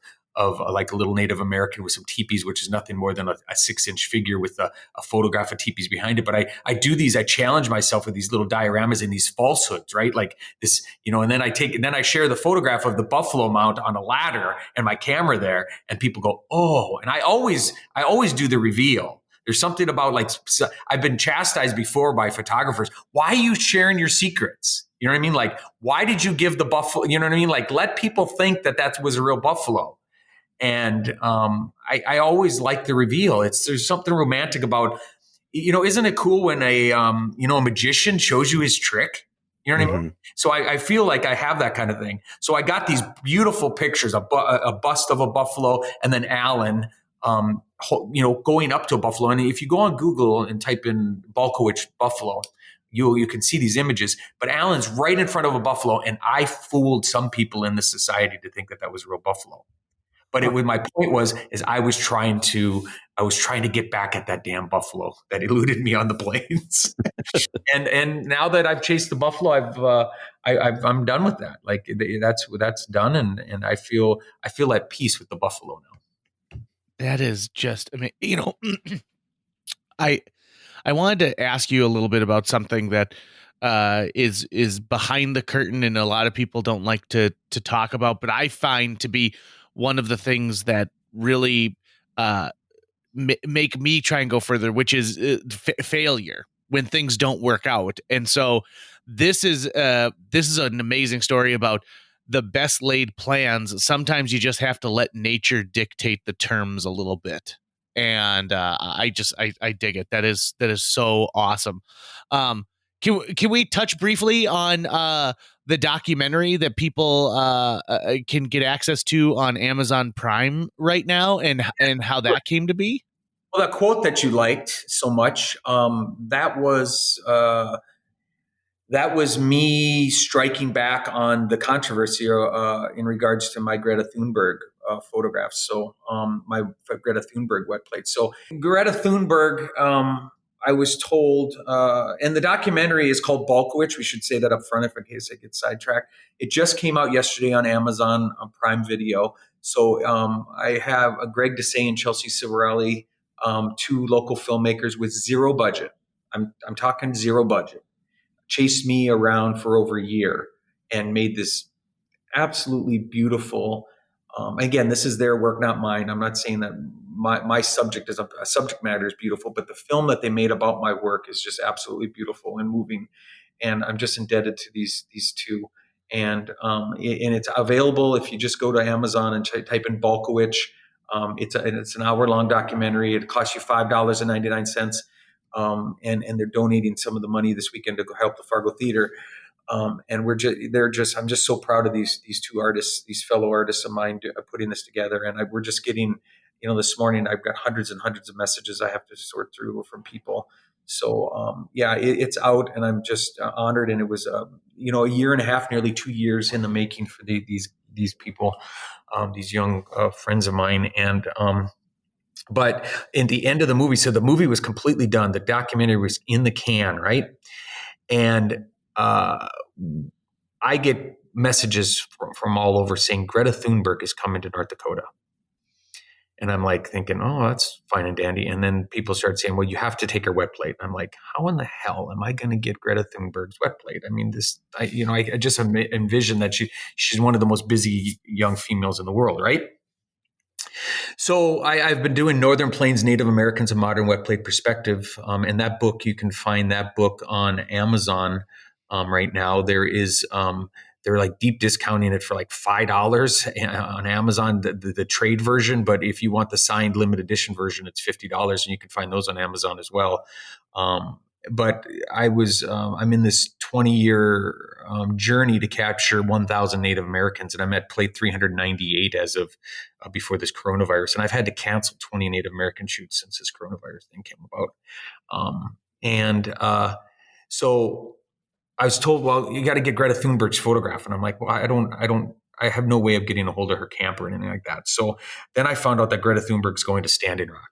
like a little Native American with some teepees, which is nothing more than a 6-inch figure with a photograph of teepees behind it. But I do these, I challenge myself with these little dioramas and these falsehoods, right? Like this, and then I share the photograph of the buffalo mount on a ladder and my camera there, and people go, oh, and I always do the reveal. There's something about, like, I've been chastised before by photographers. Why are you sharing your secrets? You know what I mean? Like, why did you give the buffalo? You know what I mean? Like, let people think that was a real buffalo. And I always like the reveal. There's something romantic about, isn't it cool when a magician shows you his trick? You know what I mean? So I feel like I have that kind of thing. So I got these beautiful pictures, a bust of a buffalo, and then Alan, going up to a buffalo. And if you go on Google and type in Balkowitsch buffalo, you can see these images. But Alan's right in front of a buffalo, and I fooled some people in this society to think that was a real buffalo. But my point was I was trying to get back at that damn buffalo that eluded me on the plains. and now that I've chased the buffalo, I'm done with that. Like that's done, and I feel at peace with the buffalo now. That is just, I mean, I wanted to ask you a little bit about something that is behind the curtain, and a lot of people don't like to talk about, but I find to be one of the things that really make me try and go further, which is failure when things don't work out. And so this is an amazing story about the best laid plans. Sometimes you just have to let nature dictate the terms a little bit. And I dig it. That is so awesome. Can we touch briefly on the documentary that people can get access to on Amazon Prime right now, and how that came to be? Well, that quote that you liked so much, that was me striking back on the controversy in regards to my Greta Thunberg photographs. So my Greta Thunberg wet plate. So Greta Thunberg, I was told, and the documentary is called Balkowitsch. We should say that up front in case I get sidetracked. It just came out yesterday on Amazon on Prime Video. So I have Greg Desai and Chelsea Civarelli, two local filmmakers with zero budget. I'm talking zero budget. Chased me around for over a year and made this absolutely beautiful. Again, this is their work, not mine. I'm not saying that my subject matter is beautiful, but the film that they made about my work is just absolutely beautiful and moving. And I'm just indebted to these two. And it's available if you just go to Amazon and type in Balkowitsch. It's an hour-long documentary. It costs you $5.99. And they're donating some of the money this weekend to help the Fargo Theater. And I'm just so proud of these two artists, these fellow artists of mine, putting this together. And we're just getting, this morning I've got hundreds and hundreds of messages I have to sort through from people. So it's out, and I'm just honored. And it was a year and a half, nearly 2 years in the making for these people, these young friends of mine. And but in the end of the movie, so the movie was completely done. The documentary was in the can, right? And I get messages from all over saying Greta Thunberg is coming to North Dakota. And I'm like thinking, oh, that's fine and dandy. And then people start saying, well, you have to take her wet plate. I'm like, how in the hell am I going to get Greta Thunberg's wet plate? I mean, I just envision that she's one of the most busy young females in the world, right? So I've been doing Northern Plains Native Americans: A Modern Wet Plate Perspective. And that book, you can find that book on Amazon right now. They're like deep discounting it for like $5 on Amazon, the trade version. But if you want the signed limited edition version, it's $50, and you can find those on Amazon as well. But I'm in this 20-year journey to capture 1,000 Native Americans, and I'm at plate 398 as of before this coronavirus. And I've had to cancel 20 Native American shoots since this coronavirus thing came about. So I was told, well, you got to get Greta Thunberg's photograph. And I'm like, well, I have no way of getting a hold of her camp or anything like that. So then I found out that Greta Thunberg's going to Standing Rock.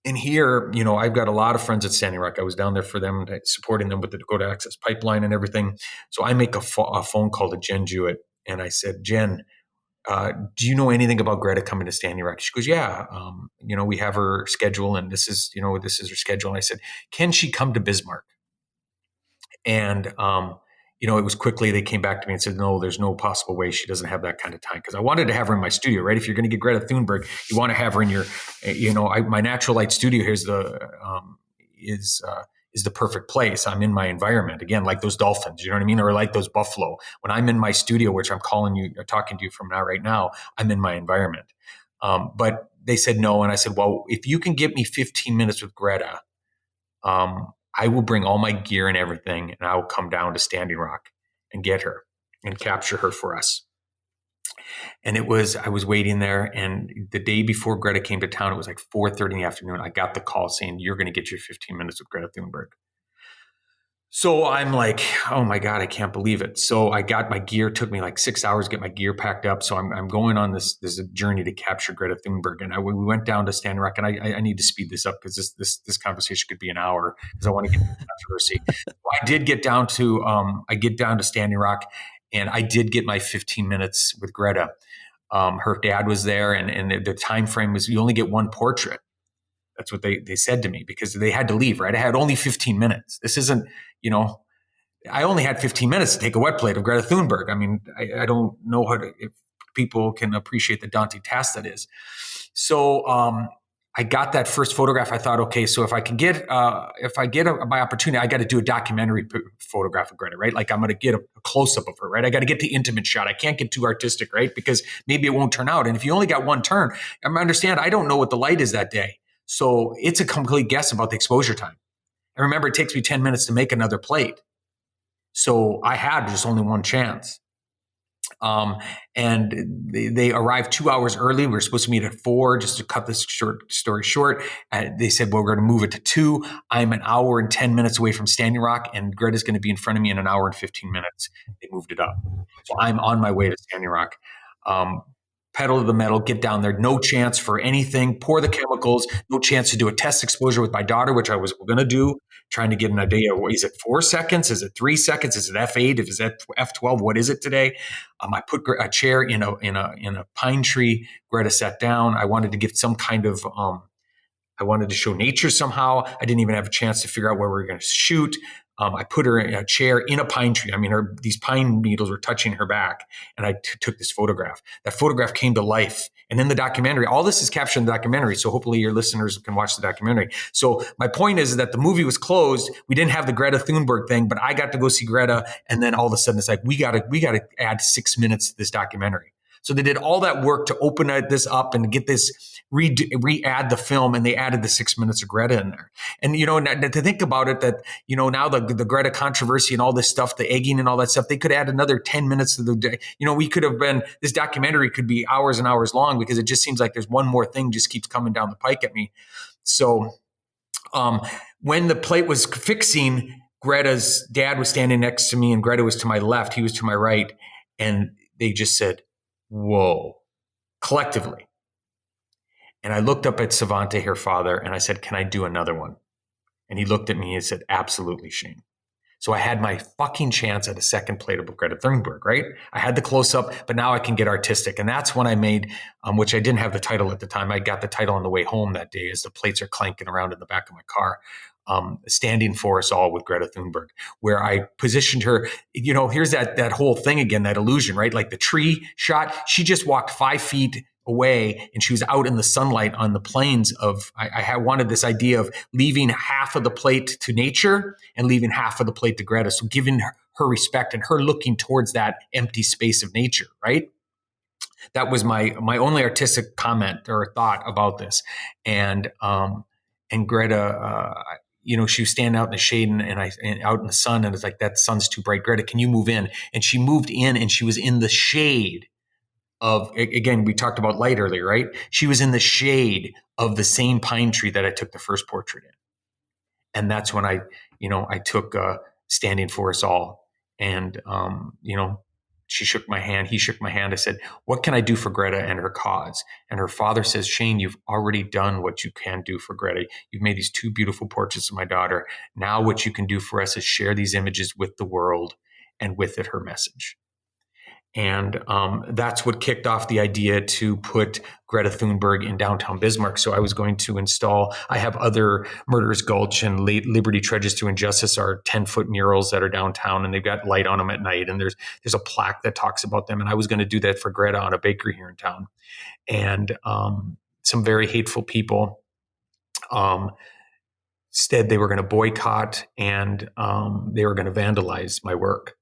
And here, I've got a lot of friends at Standing Rock. I was down there for them, supporting them with the Dakota Access Pipeline and everything. So I make a phone call to Jen Jewett, and I said, Jen, do you know anything about Greta coming to Standing Rock? She goes, yeah, we have her schedule, and this is her schedule. And I said, can she come to Bismarck? And, it was quickly, they came back to me and said, no, there's no possible way. She doesn't have that kind of time. Because I wanted to have her in my studio, right? If you're going to get Greta Thunberg, you want to have her in your, my natural light studio here is the perfect place. I'm in my environment, again, like those dolphins, you know what I mean? Or like those buffalo. When I'm in my studio, which I'm talking to you from right now, I'm in my environment. But they said no. And I said, well, if you can get me 15 minutes with Greta, I will bring all my gear and everything, and I will come down to Standing Rock and get her and capture her for us. And I was waiting there, and the day before Greta came to town, it was like 4:30 in the afternoon. I got the call saying, you're going to get your 15 minutes with Greta Thunberg. So I'm like, oh my God, I can't believe it. So I got my gear. It took me like 6 hours to get my gear packed up. So I'm going on this journey to capture Greta Thunberg. And we went down to Standing Rock, and I need to speed this up because this conversation could be an hour because I want to get to the controversy. I did get down to Standing Rock, and I did get my 15 minutes with Greta. Her dad was there, and the time frame was you only get one portrait. That's what they said to me because they had to leave, right? I had only 15 minutes. This isn't, I only had 15 minutes to take a wet plate of Greta Thunberg. I mean, I don't know if people can appreciate the daunting task that is. So I got that first photograph. I thought, okay, so if I get my opportunity, I got to do a documentary photograph of Greta, right? Like I'm going to get a close up of her, right? I got to get the intimate shot. I can't get too artistic, right? Because maybe it won't turn out. And if you only got one turn, I understand. I don't know what the light is that day. So it's a complete guess about the exposure time. And remember, it takes me 10 minutes to make another plate. So I had just only one chance. And they arrived 2 hours early. We were supposed to meet at 4, just to cut this story short. They said, well, we're going to move it to 2. I'm an hour and 10 minutes away from Standing Rock, and Greta's going to be in front of me in an hour and 15 minutes. They moved it up. So I'm on my way to Standing Rock. Pedal to the metal, get down there. No chance for anything. Pour the chemicals. No chance to do a test exposure with my daughter, which I was going to do. Trying to get an idea. Is it 4 seconds? Is it 3 seconds? Is it F8? Is it F12? What is it today? I put a chair in a pine tree. Greta sat down. I wanted to give some kind of. I wanted to show nature somehow. I didn't even have a chance to figure out where we were going to shoot. I put her in a chair in a pine tree. I mean, these pine needles were touching her back, and I took this photograph. That photograph came to life. And in the documentary, all this is captured in the documentary, so hopefully your listeners can watch the documentary. So my point is that the movie was closed. We didn't have the Greta Thunberg thing, but I got to go see Greta, and then all of a sudden it's like, we got to add 6 minutes to this documentary. So they did all that work to open this up and get this re-add the film, and they added the 6 minutes of Greta in there. And, to think about it, that, now the Greta controversy and all this stuff, the egging and all that stuff, they could add another 10 minutes to the day. We could have this documentary could be hours and hours long because it just seems like there's one more thing just keeps coming down the pike at me. So when the plate was fixing, Greta's dad was standing next to me and Greta was to my left. He was to my right. And they just said, whoa, collectively. And I looked up at Savante, her father, and I said, can I do another one? And he looked at me and said, absolutely, Shane. So I had my fucking chance at a second plate of Greta Thunberg, right? I had the close-up, but now I can get artistic. And that's when I made, which I didn't have the title at the time. I got the title on the way home that day as the plates are clanking around in the back of my car. Standing for Us All with Greta Thunberg, where I positioned her, here's that whole thing again, that illusion, right? Like the tree shot, she just walked 5 feet away and she was out in the sunlight on the plains of, I wanted this idea of leaving half of the plate to nature and leaving half of the plate to Greta. So giving her respect and her looking towards that empty space of nature, right? That was my only artistic comment or thought about this. And Greta, she was standing out in the shade and out in the sun, and it's like, that sun's too bright. Greta, can you move in? And she moved in, and she was in the shade of, again, we talked about light earlier, right? She was in the shade of the same pine tree that I took the first portrait in. And that's when I took Standing for Us All. And, she shook my hand. He shook my hand. I said, what can I do for Greta and her cause? And her father says, Shane, you've already done what you can do for Greta. You've made these 2 beautiful portraits of my daughter. Now what you can do for us is share these images with the world, and with it, her message. And that's what kicked off the idea to put Greta Thunberg in downtown Bismarck. So I was going to I have other Murderers Gulch and Liberty Trudges Through Injustice are 10-foot murals that are downtown, and they've got light on them at night. And there's a plaque that talks about them. And I was going to do that for Greta on a bakery here in town. And some very hateful people said they were going to boycott and they were going to vandalize my work.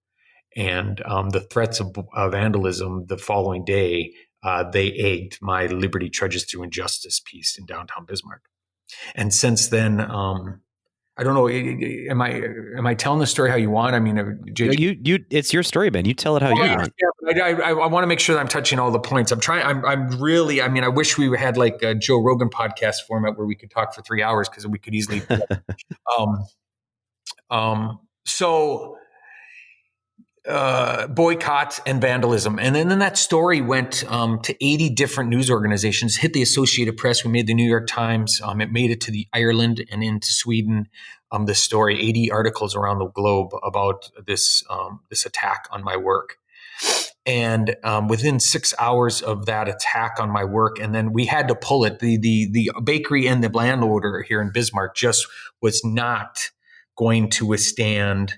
And the threats of vandalism the following day, they egged my Liberty Trudges Through Injustice piece in downtown Bismarck. And since then, I don't know. Am I telling the story how you want? I mean, You it's your story, man. You tell it how you want. I want to make sure that I'm touching all the points. I'm really, I mean, I wish we had like a Joe Rogan podcast format where we could talk for 3 hours, because we could easily. So boycott and vandalism. And then that story went to 80 different news organizations, hit the Associated Press. We made the New York Times. It made it to the Ireland and into Sweden. This story, 80 articles around the globe about this attack on my work. And within 6 hours of that attack on my work, and then we had to pull it. The bakery and the landlord here in Bismarck just was not going to withstand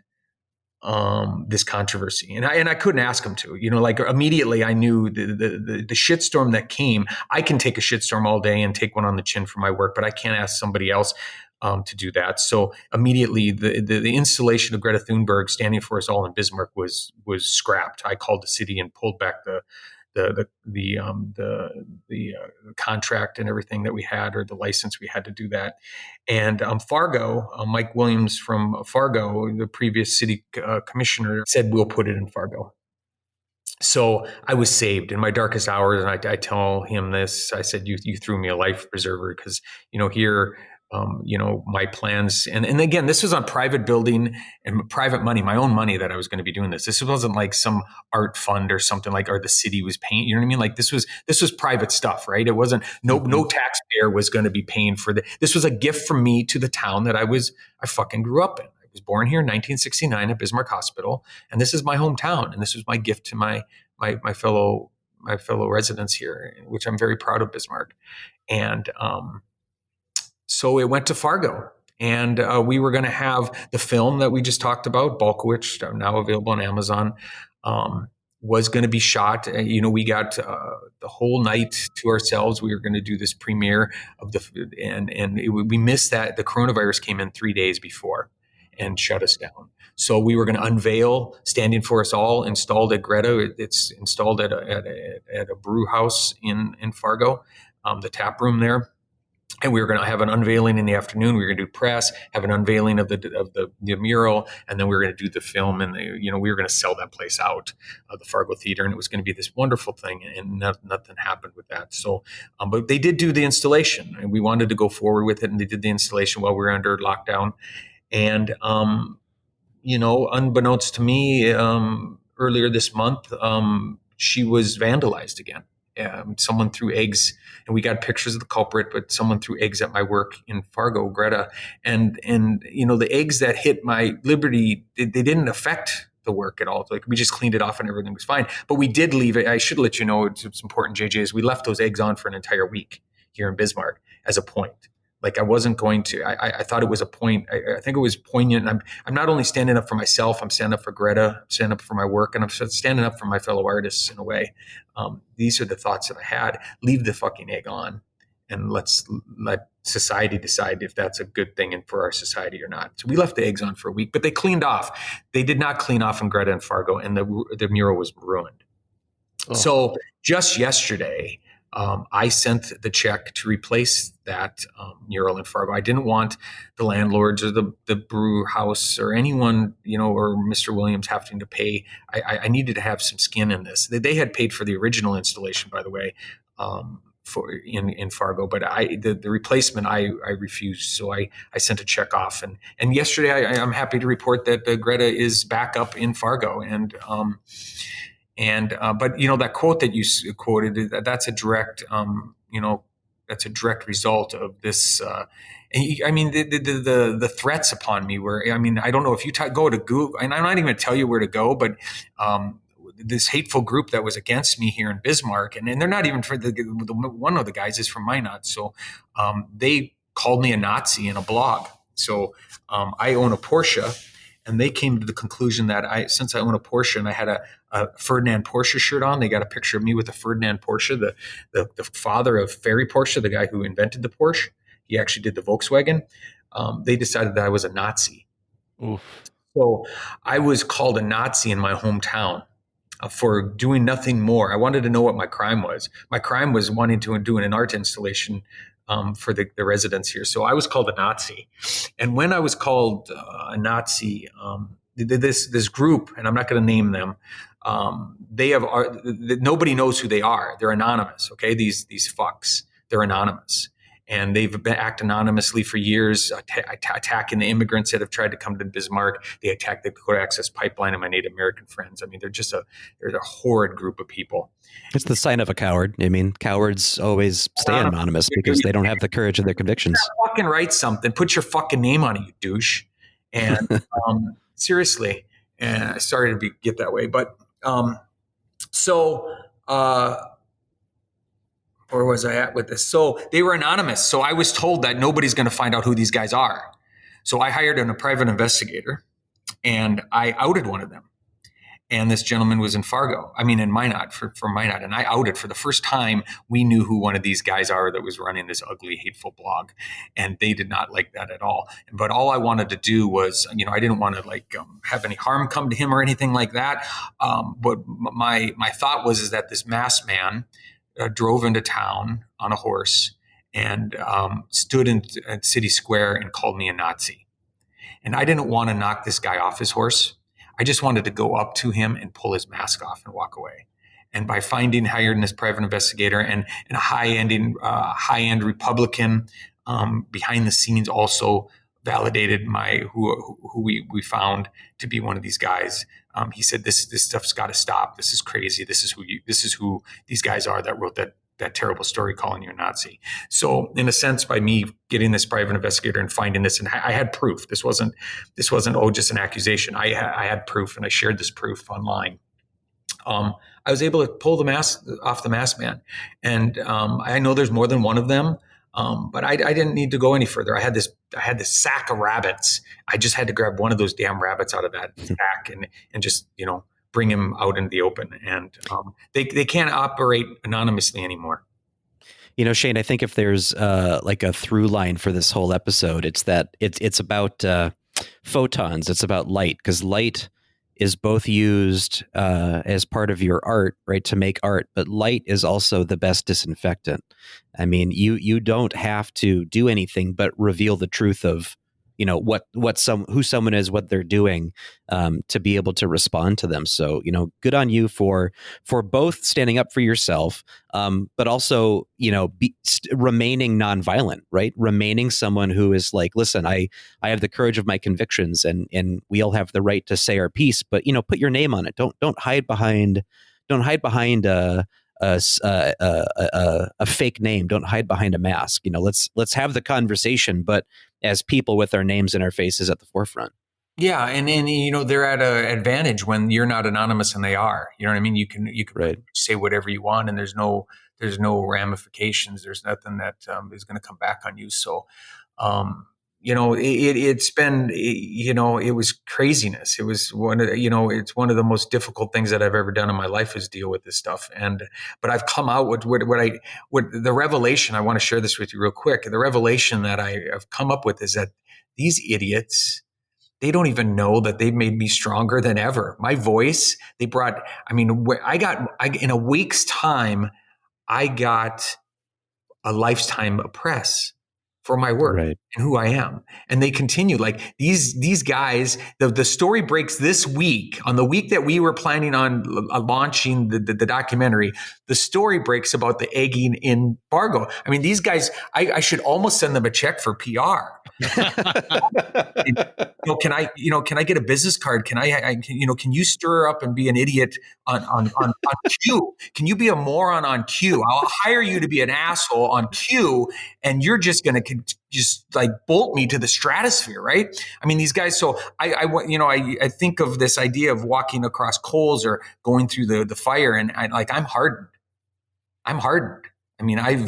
this controversy, and I couldn't ask him to. Like immediately, I knew the shitstorm that came. I can take a shitstorm all day and take one on the chin for my work, but I can't ask somebody else to do that. So immediately, the installation of Greta Thunberg standing for us all in Bismarck was scrapped. I called the city and pulled back the contract and everything that we had, or the license we had to do that. And Fargo, Mike Williams from Fargo, the previous city commissioner, said, we'll put it in Fargo. So I was saved in my darkest hours. And I tell him this, I said, you threw me a life preserver, because, here, my plans. And again, this was on private building and private money, my own money, that I was going to be doing this. This wasn't like some art fund or something like, or the city was paying, you know what I mean? Like this was private stuff, right? It wasn't, no taxpayer was going to be paying for this was a gift from me to the town that I fucking grew up in. I was born here in 1969 at Bismarck Hospital, and this is my hometown. And this was my gift to my fellow residents here, which I'm very proud of Bismarck. And, so it went to Fargo, and we were going to have the film that we just talked about, Balkowitsch, now available on Amazon, was going to be shot. We got the whole night to ourselves. We were going to do this premiere of we missed that. The coronavirus came in 3 days before and shut us down. So we were going to unveil Standing for Us All, installed at Greta. It's installed at a brew house in Fargo, the tap room there. And we were going to have an unveiling in the afternoon. We were going to do press, have an unveiling of the mural, and then we were going to do the film. And we were going to sell that place out, the Fargo Theater, and it was going to be this wonderful thing. And nothing happened with that. So, but they did do the installation, and we wanted to go forward with it. And they did the installation while we were under lockdown. And unbeknownst to me, earlier this month, she was vandalized again. Someone threw eggs, and we got pictures of the culprit, but someone threw eggs at my work in Fargo, Greta. And the eggs that hit my Liberty, they didn't affect the work at all. Like, we just cleaned it off and everything was fine. But we did leave it. I should let you know, it's important, JJ, is we left those eggs on for an entire week here in Bismarck as a point. Like, I wasn't going to, I thought it was a point. I think it was poignant. I'm not only standing up for myself, I'm standing up for Greta, I'm standing up for my work, and I'm standing up for my fellow artists in a way. These are the thoughts that I had. Leave the fucking egg on, and let society decide if that's a good thing and for our society or not. So we left the eggs on for a week, but they cleaned off. They did not clean off in Greta and Fargo, and the mural was ruined. Oh. So just yesterday, I sent the check to replace that mural in Fargo. I didn't want the landlords or the brew house or anyone, or Mr. Williams having to pay. I needed to have some skin in this. They had paid for the original installation, by the way, in Fargo, but the replacement I refused. So I sent a check off, and yesterday I'm happy to report that Greta is back up in Fargo, but that quote that you quoted, that's a direct, that's a direct result of this. The threats upon me were, I don't know if you go to Google, and I'm not even going to tell you where to go, but this hateful group that was against me here in Bismarck, and they're not even for one of the guys is from Minot. So they called me a Nazi in a blog. So I own a Porsche. And they came to the conclusion that since I own a Porsche and I had a Ferdinand Porsche shirt on, they got a picture of me with a Ferdinand Porsche, the father of Ferry Porsche, the guy who invented the Porsche. He actually did the Volkswagen. They decided that I was a Nazi. Oof. So I was called a Nazi in my hometown for doing nothing more. I wanted to know what my crime was. My crime was wanting to do an art installation for the residents here. So I was called a Nazi. And when I was called a Nazi, this group, and I'm not going to name them, nobody knows who they are. They're anonymous. Okay. These fucks, they're anonymous. And they've been act anonymously for years, attacking the immigrants that have tried to come to Bismarck. They attacked the Dakota Access Pipeline and my Native American friends. I mean, they're a horrid group of people. It's the sign of a coward. I mean, cowards always stay anonymous because they don't have the courage of their convictions. Fucking write something. Put your fucking name on it, you douche. And seriously, and I started to get that way. But where was I at with this? So they were anonymous. So I was told that nobody's going to find out who these guys are. So I hired a private investigator, and I outed one of them. And this gentleman was in Minot, for Minot. And I outed for the first time. We knew who one of these guys are that was running this ugly, hateful blog. And they did not like that at all. But all I wanted to do was, I didn't want to have any harm come to him or anything like that. But my thought was that this masked man drove into town on a horse and stood in City Square and called me a Nazi. And I didn't want to knock this guy off his horse. I just wanted to go up to him and pull his mask off and walk away. And by hiring this private investigator and a high-end Republican behind the scenes also validated who we found to be one of these guys. He said, this stuff's got to stop. This is crazy. This is who these guys are that wrote that terrible story calling you a Nazi. So in a sense, by me getting this private investigator and finding this, and I had proof. This wasn't just an accusation. I had proof, and I shared this proof online. I was able to pull the mask off the masked man, and I know there's more than one of them. But I didn't need to go any further. I had this sack of rabbits. I just had to grab one of those damn rabbits out of that sack and just, bring him out into the open. And they can't operate anonymously anymore. Shane, I think if there's like a through line for this whole episode, it's that it's about photons. It's about light, because light is both used as part of your art, right, to make art, but light is also the best disinfectant. I mean, you don't have to do anything but reveal the truth of, who someone is, what they're doing, to be able to respond to them. So, good on you for both standing up for yourself, but also, remaining nonviolent, right? Remaining someone who is like, listen, I have the courage of my convictions, and we all have the right to say our piece, but, put your name on it. Don't hide behind a fake name. Don't hide behind a mask. Let's have the conversation, but as people with our names and our faces at the forefront. Yeah, and they're at an advantage when you're not anonymous and they are. You know what I mean? You can right. say whatever you want, and there's no ramifications. There's nothing that is going to come back on you. So, it's been, it was craziness. It was it's one of the most difficult things that I've ever done in my life is deal with this stuff. But I've come out with what the revelation. I want to share this with you real quick. The revelation that I have come up with is that these idiots, they don't even know that they've made me stronger than ever. My voice, in a week's time, I got a lifetime of press for my work, right, and who I am. And they continue, like these guys, the story breaks this week, on the week that we were planning on launching the documentary. The story breaks about the egging embargo. I mean, these guys, I should almost send them a check for PR. Can I get a business card? Can can you stir up and be an idiot on cue? Can you be a moron on cue? I'll hire you to be an asshole on cue, and you're just going to just like bolt me to the stratosphere, right? I mean, these guys. So I think of this idea of walking across coals or going through the fire, and I'm hardened. I'm hardened. I mean, I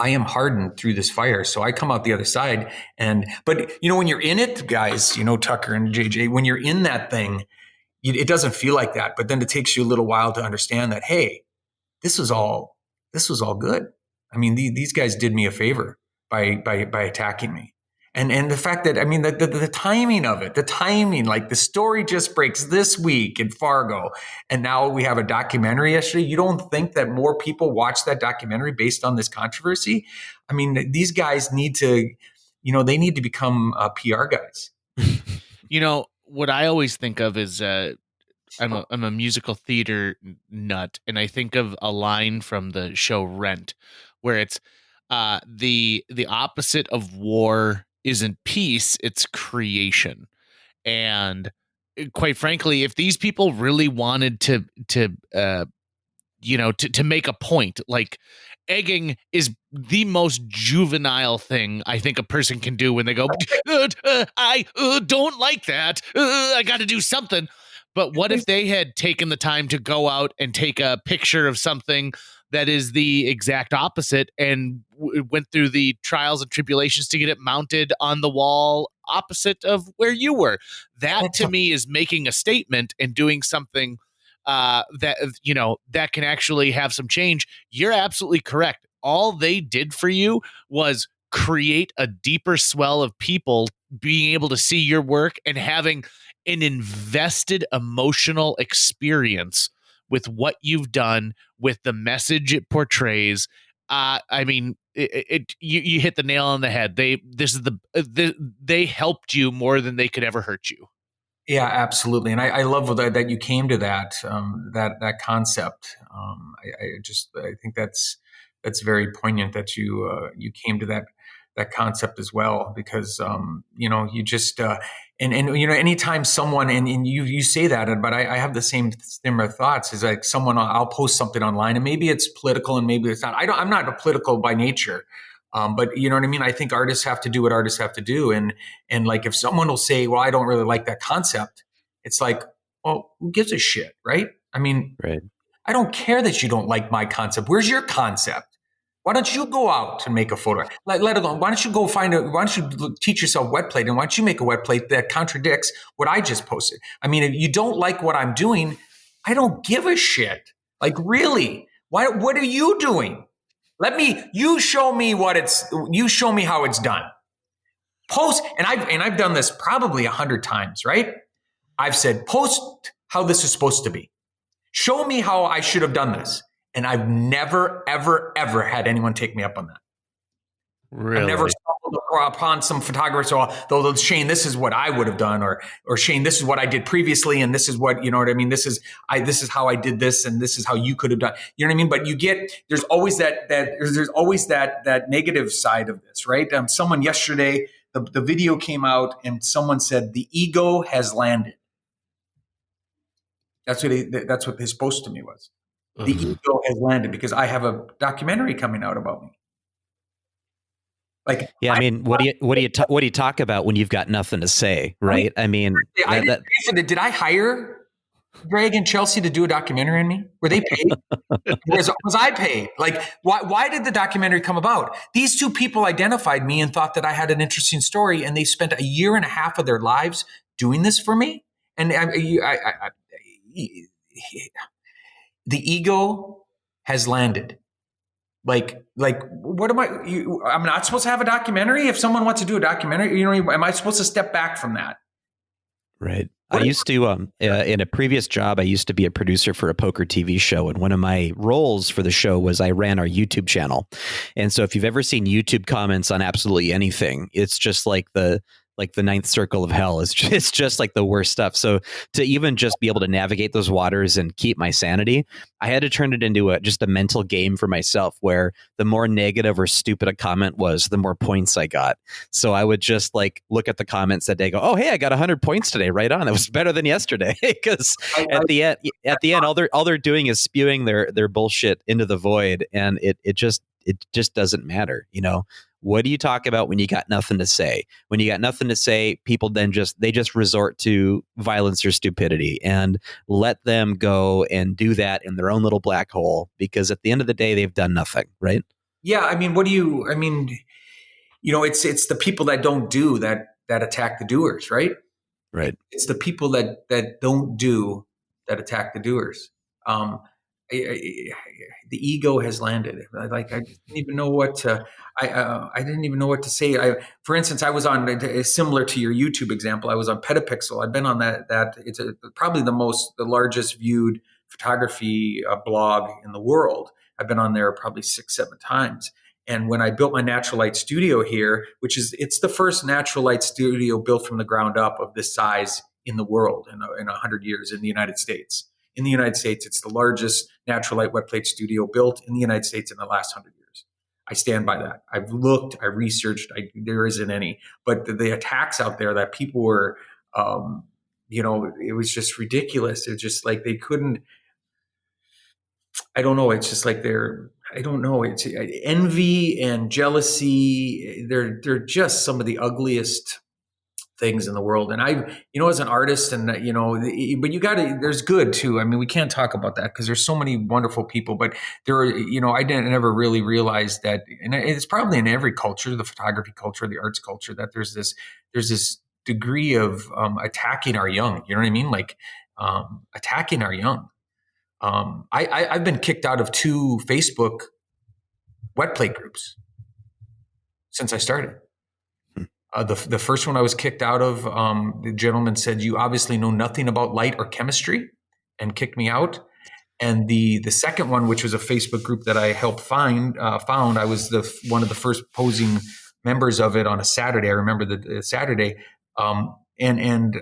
am hardened through this fire. So I come out the other side. But when you're in it, guys, Tucker and JJ, when you're in that thing, it doesn't feel like that. But then it takes you a little while to understand that, hey, this was all good. I mean, these guys did me a favor by attacking me. And the fact that, I mean, the timing of it, like the story just breaks this week in Fargo, and now we have a documentary yesterday. You don't think that more people watch that documentary based on this controversy? I mean, these guys need to, they need to become PR guys. What I always think of is I'm a musical theater nut, and I think of a line from the show Rent, where it's the opposite of war isn't peace, it's creation. And quite frankly, if these people really wanted to make a point, like egging is the most juvenile thing I think a person can do when they go, I don't like that. I got to do something. But what if they had taken the time to go out and take a picture of something that is the exact opposite and went through the trials and tribulations to get it mounted on the wall opposite of where you were? That to me is making a statement and doing something that can actually have some change. You're absolutely correct. All they did for you was create a deeper swell of people being able to see your work and having an invested emotional experience with what you've done, with the message it portrays. I mean, you hit the nail on the head. They helped you more than they could ever hurt you. Yeah, absolutely, and I love that you came to that concept. I think that's very poignant that you came to that concept as well, because you just and anytime someone and you say that, but I have the same similar thoughts. Is like someone, I'll post something online and maybe it's political and maybe it's not. I'm not a political by nature. But you know what I mean? I think artists have to do what artists have to do. And like, if someone will say, well, I don't really like that concept, it's like, well, who gives a shit, right? I mean, Right. I don't care that you don't like my concept. Where's your concept? Why don't you go out and make a photo? Let alone, why don't you go why don't you teach yourself wet plate, and why don't you make a wet plate that contradicts what I just posted? I mean, if you don't like what I'm doing, I don't give a shit. Like, really? What are you doing? You show me how it's done. Post, and I've done this probably 100 times, right? I've said, post how this is supposed to be. Show me how I should have done this. And I've never, ever, ever had anyone take me up on that. Really? I've never stumbled upon some photographer, so though Shane, this is what I would have done, or Shane, this is what I did previously, and this is what, you know what I mean? This is how I did this, and this is how you could have done. You know what I mean? But there's always that negative side of this, right? Someone yesterday, the video came out, and someone said the ego has landed. That's what his post to me was. The ego has landed because I have a documentary coming out about me. Like, yeah, I mean, what do you talk about when you've got nothing to say, right? I mean, did I hire Greg and Chelsea to do a documentary on me? Were they paid? was I paid? Like, why did the documentary come about? These two people identified me and thought that I had an interesting story, and they spent a year and a half of their lives doing this for me. And the ego has landed. Like, what am I'm not supposed to have a documentary? If someone wants to do a documentary, am I supposed to step back from that? Right. I used to, in a previous job, I used to be a producer for a poker TV show. And one of my roles for the show was I ran our YouTube channel. And so if you've ever seen YouTube comments on absolutely anything, it's just like the ninth circle of hell. It's just like the worst stuff. So to even just be able to navigate those waters and keep my sanity, I had to turn it into just a mental game for myself, where the more negative or stupid a comment was, the more points I got. So I would just like look at the comments that day, go, oh, hey, I got 100 points today. Right on. That was better than yesterday. Because at the end, all they're doing is spewing their bullshit into the void. And it just doesn't matter. What do you talk about when you got nothing to say? When you got nothing to say, people then just resort to violence or stupidity, and let them go and do that in their own little black hole, because at the end of the day, they've done nothing, right? Yeah. I mean, it's the people that don't do that attack the doers, right? Right. It's the people that don't do that attack the doers. the ego has landed. I didn't even know what to. I didn't even know what to say. For instance, I was on similar to your YouTube example. I was on Petapixel. I've been on that. It's probably the largest viewed photography blog in the world. I've been on there probably 6-7 times. And when I built my natural light studio here, it's the first natural light studio built from the ground up of this size in the world in 100 years in the United States. In the United States, it's the largest natural light wet plate studio built in the United States in the last 100 years. I stand by that. I've looked, I researched, there isn't any. But the attacks out there that people were, it was just ridiculous. It's just like they couldn't, I don't know. It's just like I don't know. It's envy and jealousy. They're just some of the ugliest things in the world. And as an artist but there's good too. I mean, we can't talk about that because there's so many wonderful people, but I didn't never really realize that. And it's probably in every culture, the photography culture, the arts culture, that there's this degree of attacking our young, you know what I mean? Like attacking our young. I've been kicked out of 2 Facebook wet plate groups since I started. The first one I was kicked out of, the gentleman said, "You obviously know nothing about light or chemistry," and kicked me out. And the second one, which was a Facebook group that I helped found, I was one of the first posing members of it on a Saturday. I remember the Saturday, and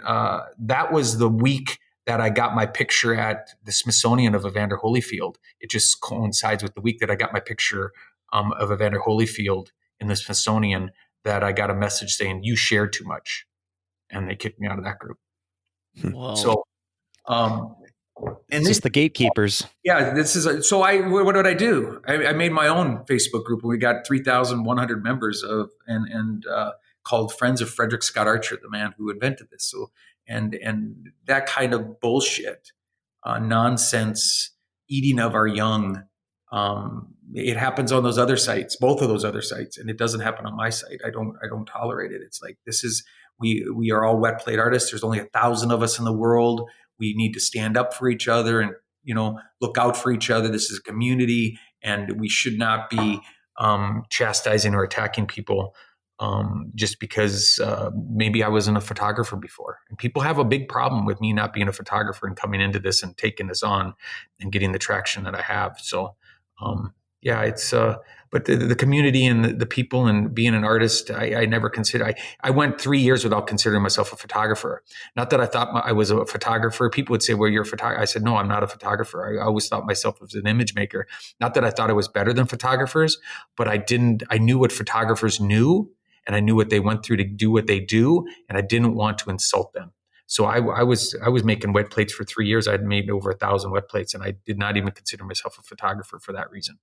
that was the week that I got my picture at the Smithsonian of Evander Holyfield. It just coincides with the week that I got my picture of Evander Holyfield in the Smithsonian, that I got a message saying, "You shared too much," and they kicked me out of that group. Whoa. So, and this the gatekeepers. Yeah, so what did I do? I made my own Facebook group, and we got 3,100 members called Friends of Frederick Scott Archer, the man who invented this. So, and that kind of bullshit, nonsense, eating of our young. It happens on those other sites, both of those other sites, and it doesn't happen on my site. I don't tolerate it. It's like, we are all wet plate artists. There's only 1,000 of us in the world. We need to stand up for each other and look out for each other. This is a community, and we should not be chastising or attacking people just because maybe I wasn't a photographer before. And people have a big problem with me not being a photographer and coming into this and taking this on and getting the traction that I have. So it's but the community and the people and being an artist, I never considered. I went 3 years without considering myself a photographer. Not that I thought I was a photographer. People would say, "Well, you're a photographer." I said, "No, I'm not a photographer. I always thought myself as an image maker." Not that I thought I was better than photographers, but I knew what photographers knew, and I knew what they went through to do what they do, and I didn't want to insult them. So I was making wet plates for 3 years. I'd made over 1,000 wet plates, and I did not even consider myself a photographer for that reason.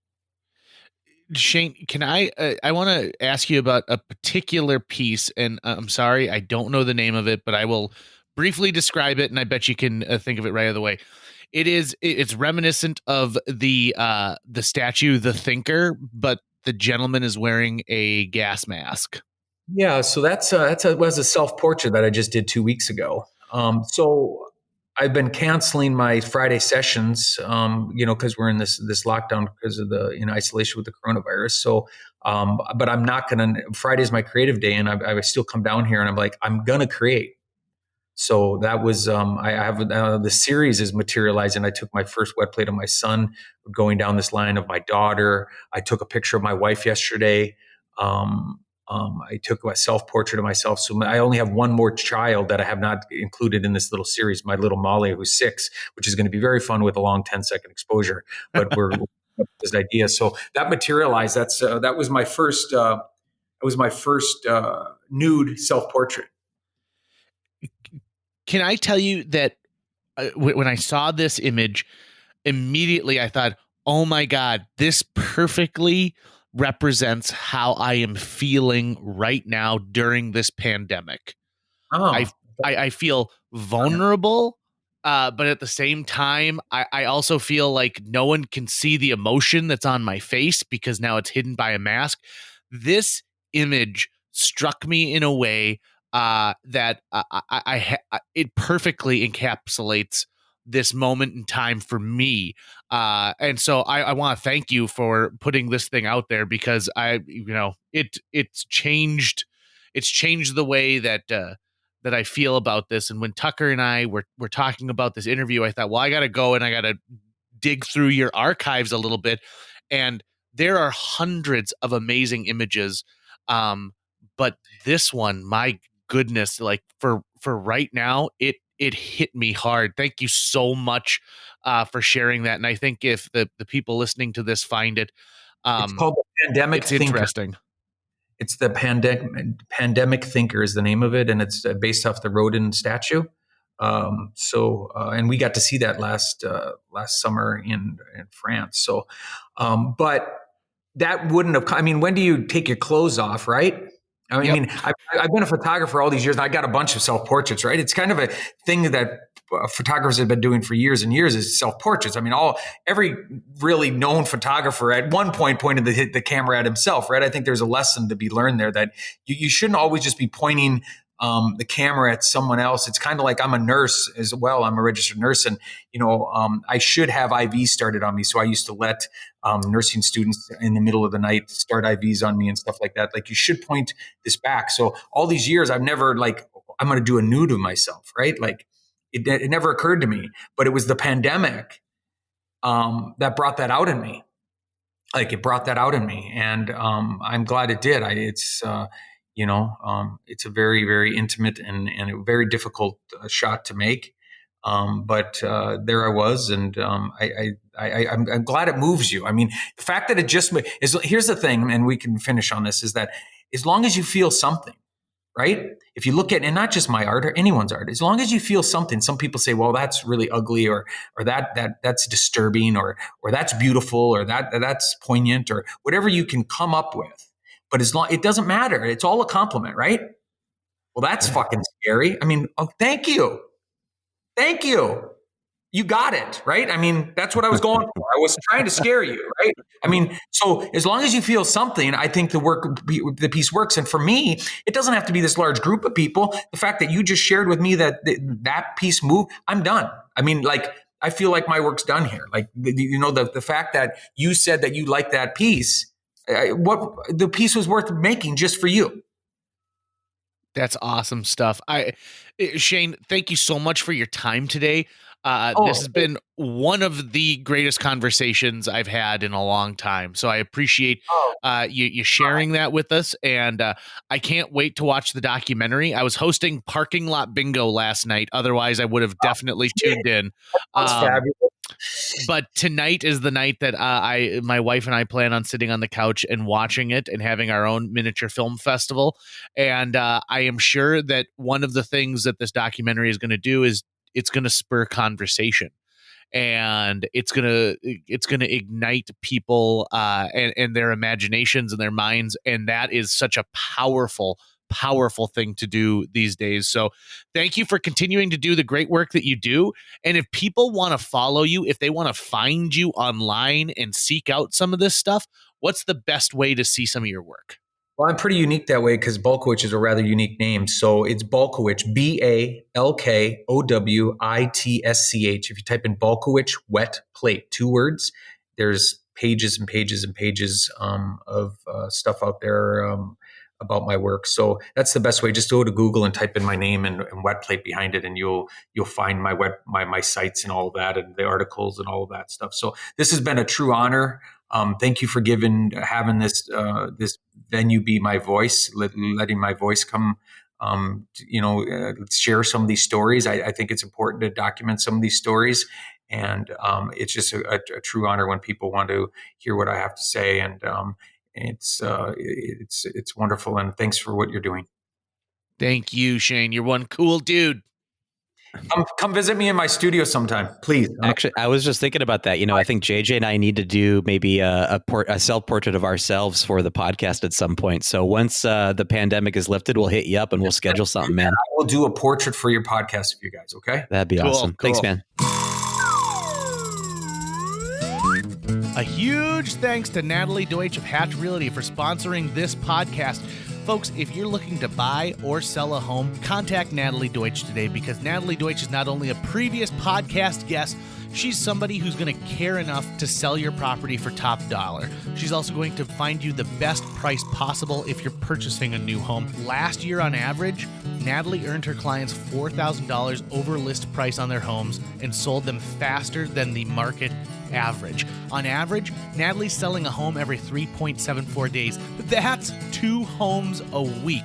Shane, can I want to ask you about a particular piece, and I'm sorry, I don't know the name of it, but I will briefly describe it, and I bet you can think of it right out of the way. It's reminiscent of the statue, the Thinker, but the gentleman is wearing a gas mask. Yeah, so that was a self-portrait that I just did 2 weeks ago. So I've been canceling my Friday sessions, because we're in this lockdown because of the isolation with the coronavirus. So, but I'm not going to. Friday's my creative day, and I still come down here, and I'm like, I'm gonna create. So that was I have the series is materializing. I took my first wet plate of my son, going down this line of my daughter. I took a picture of my wife yesterday. I took a self-portrait of myself. So I only have one more child that I have not included in this little series, my little Molly, who's 6, which is going to be very fun with a long 10-second exposure. But we're this idea. So that materialized. That was my first. Nude self-portrait. Can I tell you that when I saw this image, immediately I thought, "Oh my God, this perfectly represents how I am feeling right now during this pandemic." Oh. I feel vulnerable, but at the same time, I also feel like no one can see the emotion that's on my face because now it's hidden by a mask. This image struck me in a way that it perfectly encapsulates this moment in time for me. And so I want to thank you for putting this thing out there, because it's changed the way that I feel about this. And when Tucker and I were talking about this interview, I thought, well, I got to go and I got to dig through your archives a little bit. And there are hundreds of amazing images. But this one, my goodness, like for right now, it hit me hard. Thank you so much for sharing that. And I think if the people listening to this find it, it's called the Pandemic it's Thinker. interesting. It's the Pandemic Thinker is the name of it, and it's based off the Rodin statue. And we got to see that last summer in France. So, but that wouldn't have. I mean, when do you take your clothes off, right? I mean, Yep. I've been a photographer all these years, and I got a bunch of self-portraits, right? It's kind of a thing that photographers have been doing for years and years, is self-portraits. I mean, every really known photographer at one point pointed the camera at himself, right? I think there's a lesson to be learned there, that you shouldn't always just be pointing the camera at someone else. It's kind of like, I'm a nurse as well. I'm a registered nurse, and I should have IVs started on me. So I used to let nursing students in the middle of the night start IVs on me and stuff like that. Like, you should point this back. So all these years, I've never I'm going to do a nude of myself, right? Like, it never occurred to me. But it was the pandemic that brought that out in me. It brought that out in me, and I'm glad it did. It's a very, very intimate and a very difficult shot to make. But there I was, and I'm glad it moves you. I mean, the fact that it just is. Here's the thing, and we can finish on this: is that as long as you feel something, right? If you look at, and not just my art or anyone's art, as long as you feel something. Some people say, "Well, that's really ugly," or that's disturbing, or that's beautiful, or that's poignant, or whatever you can come up with. But as long, it doesn't matter. It's all a compliment, right? Well, that's fucking scary. I mean, thank you. Thank you. You got it, right? I mean, that's what I was going for. I was trying to scare you, right? I mean, so as long as you feel something, I think the piece works. And for me, it doesn't have to be this large group of people. The fact that you just shared with me that piece moved, I'm done. I mean, I feel like my work's done here. The fact that you said that you liked that piece, what the piece was worth making just for you. That's awesome stuff. Shane, thank you so much for your time today. This has been one of the greatest conversations I've had in a long time. So I appreciate you sharing that with us. And I can't wait to watch the documentary. I was hosting Parking Lot Bingo last night. Otherwise, I would have definitely tuned in. That's fabulous. But tonight is the night that my wife and I plan on sitting on the couch and watching it and having our own miniature film festival. And I am sure that one of the things that this documentary is going to do is it's going to spur conversation, and it's going to ignite people and their imaginations and their minds. And that is such a powerful thing to do these days. So thank you for continuing to do the great work that you do. And if people want to follow you, if they want to find you online and seek out some of this stuff, what's the best way to see some of your work? Well, I'm pretty unique that way because Balkowitsch is a rather unique name. So it's Balkowitsch, Balkowitsch. If you type in Balkowitsch wet plate, 2 words, there's pages and pages and pages of stuff out there about my work. So that's the best way. Just go to Google and type in my name and wet plate behind it, and you'll find my sites and all of that, and the articles and all of that stuff. So this has been a true honor. Thank you for having this venue be my voice, letting my voice come, share some of these stories. I think it's important to document some of these stories. And it's just a true honor when people want to hear what I have to say. And it's wonderful. And thanks for what you're doing. Thank you, Shane. You're one cool dude. Come visit me in my studio sometime, please. Actually, I was just thinking about that. I think JJ and I need to do maybe a self-portrait of ourselves for the podcast at some point. So once the pandemic is lifted, we'll hit you up and we'll schedule something, man. I will do a portrait for your podcast for you guys, okay? That'd be awesome. Cool. Thanks, man. A huge thanks to Natalie Deutsch of Hatch Realty for sponsoring this podcast. Folks, if you're looking to buy or sell a home, contact Natalie Deutsch today, because Natalie Deutsch is not only a previous podcast guest, she's somebody who's going to care enough to sell your property for top dollar. She's also going to find you the best price possible if you're purchasing a new home. Last year, on average, Natalie earned her clients $4,000 over list price on their homes and sold them faster than the market average. On average, Natalie's selling a home every 3.74 days. That's 2 homes a week.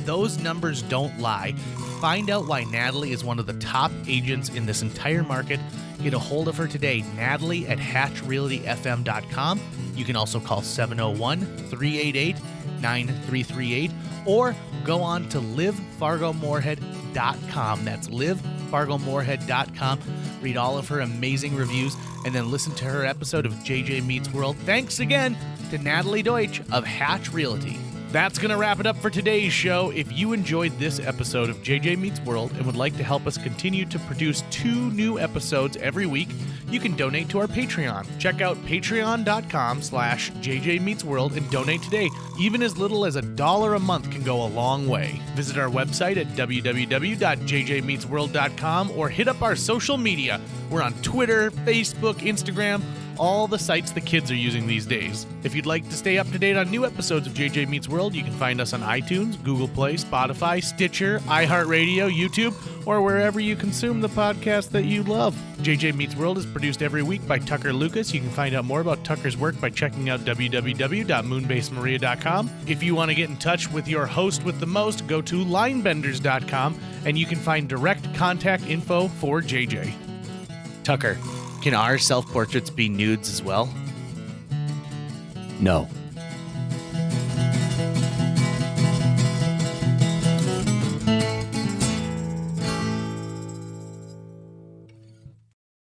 Those numbers don't lie. Find out why Natalie is one of the top agents in this entire market. Get a hold of her today, Natalie at hatchrealtyfm.com. You can also call 701-388-9338 or go on to livefargomoorhead.com. That's livefargomoorhead.com. Read all of her amazing reviews and then listen to her episode of JJ Meets World. Thanks again to Natalie Deutsch of Hatch Realty. That's going to wrap it up for today's show. If you enjoyed this episode of JJ Meets World and would like to help us continue to produce 2 new episodes every week, you can donate to our Patreon. Check out patreon.com/JJ Meets World and donate today. Even as little as $1 a month can go a long way. Visit our website at www.jjmeetsworld.com or hit up our social media. We're on Twitter, Facebook, Instagram, all the sites the kids are using these days. If you'd like to stay up to date on new episodes of JJ Meets World, you can find us on iTunes, Google Play, Spotify, Stitcher, iHeartRadio, YouTube, or wherever you consume the podcast that you love. JJ Meets World is produced every week by Tucker Lucas. You can find out more about Tucker's work by checking out www.moonbasemaria.com. If you want to get in touch with your host with the most, go to linebenders.com, and you can find direct contact info for JJ. Tucker, can our self-portraits be nudes as well? No.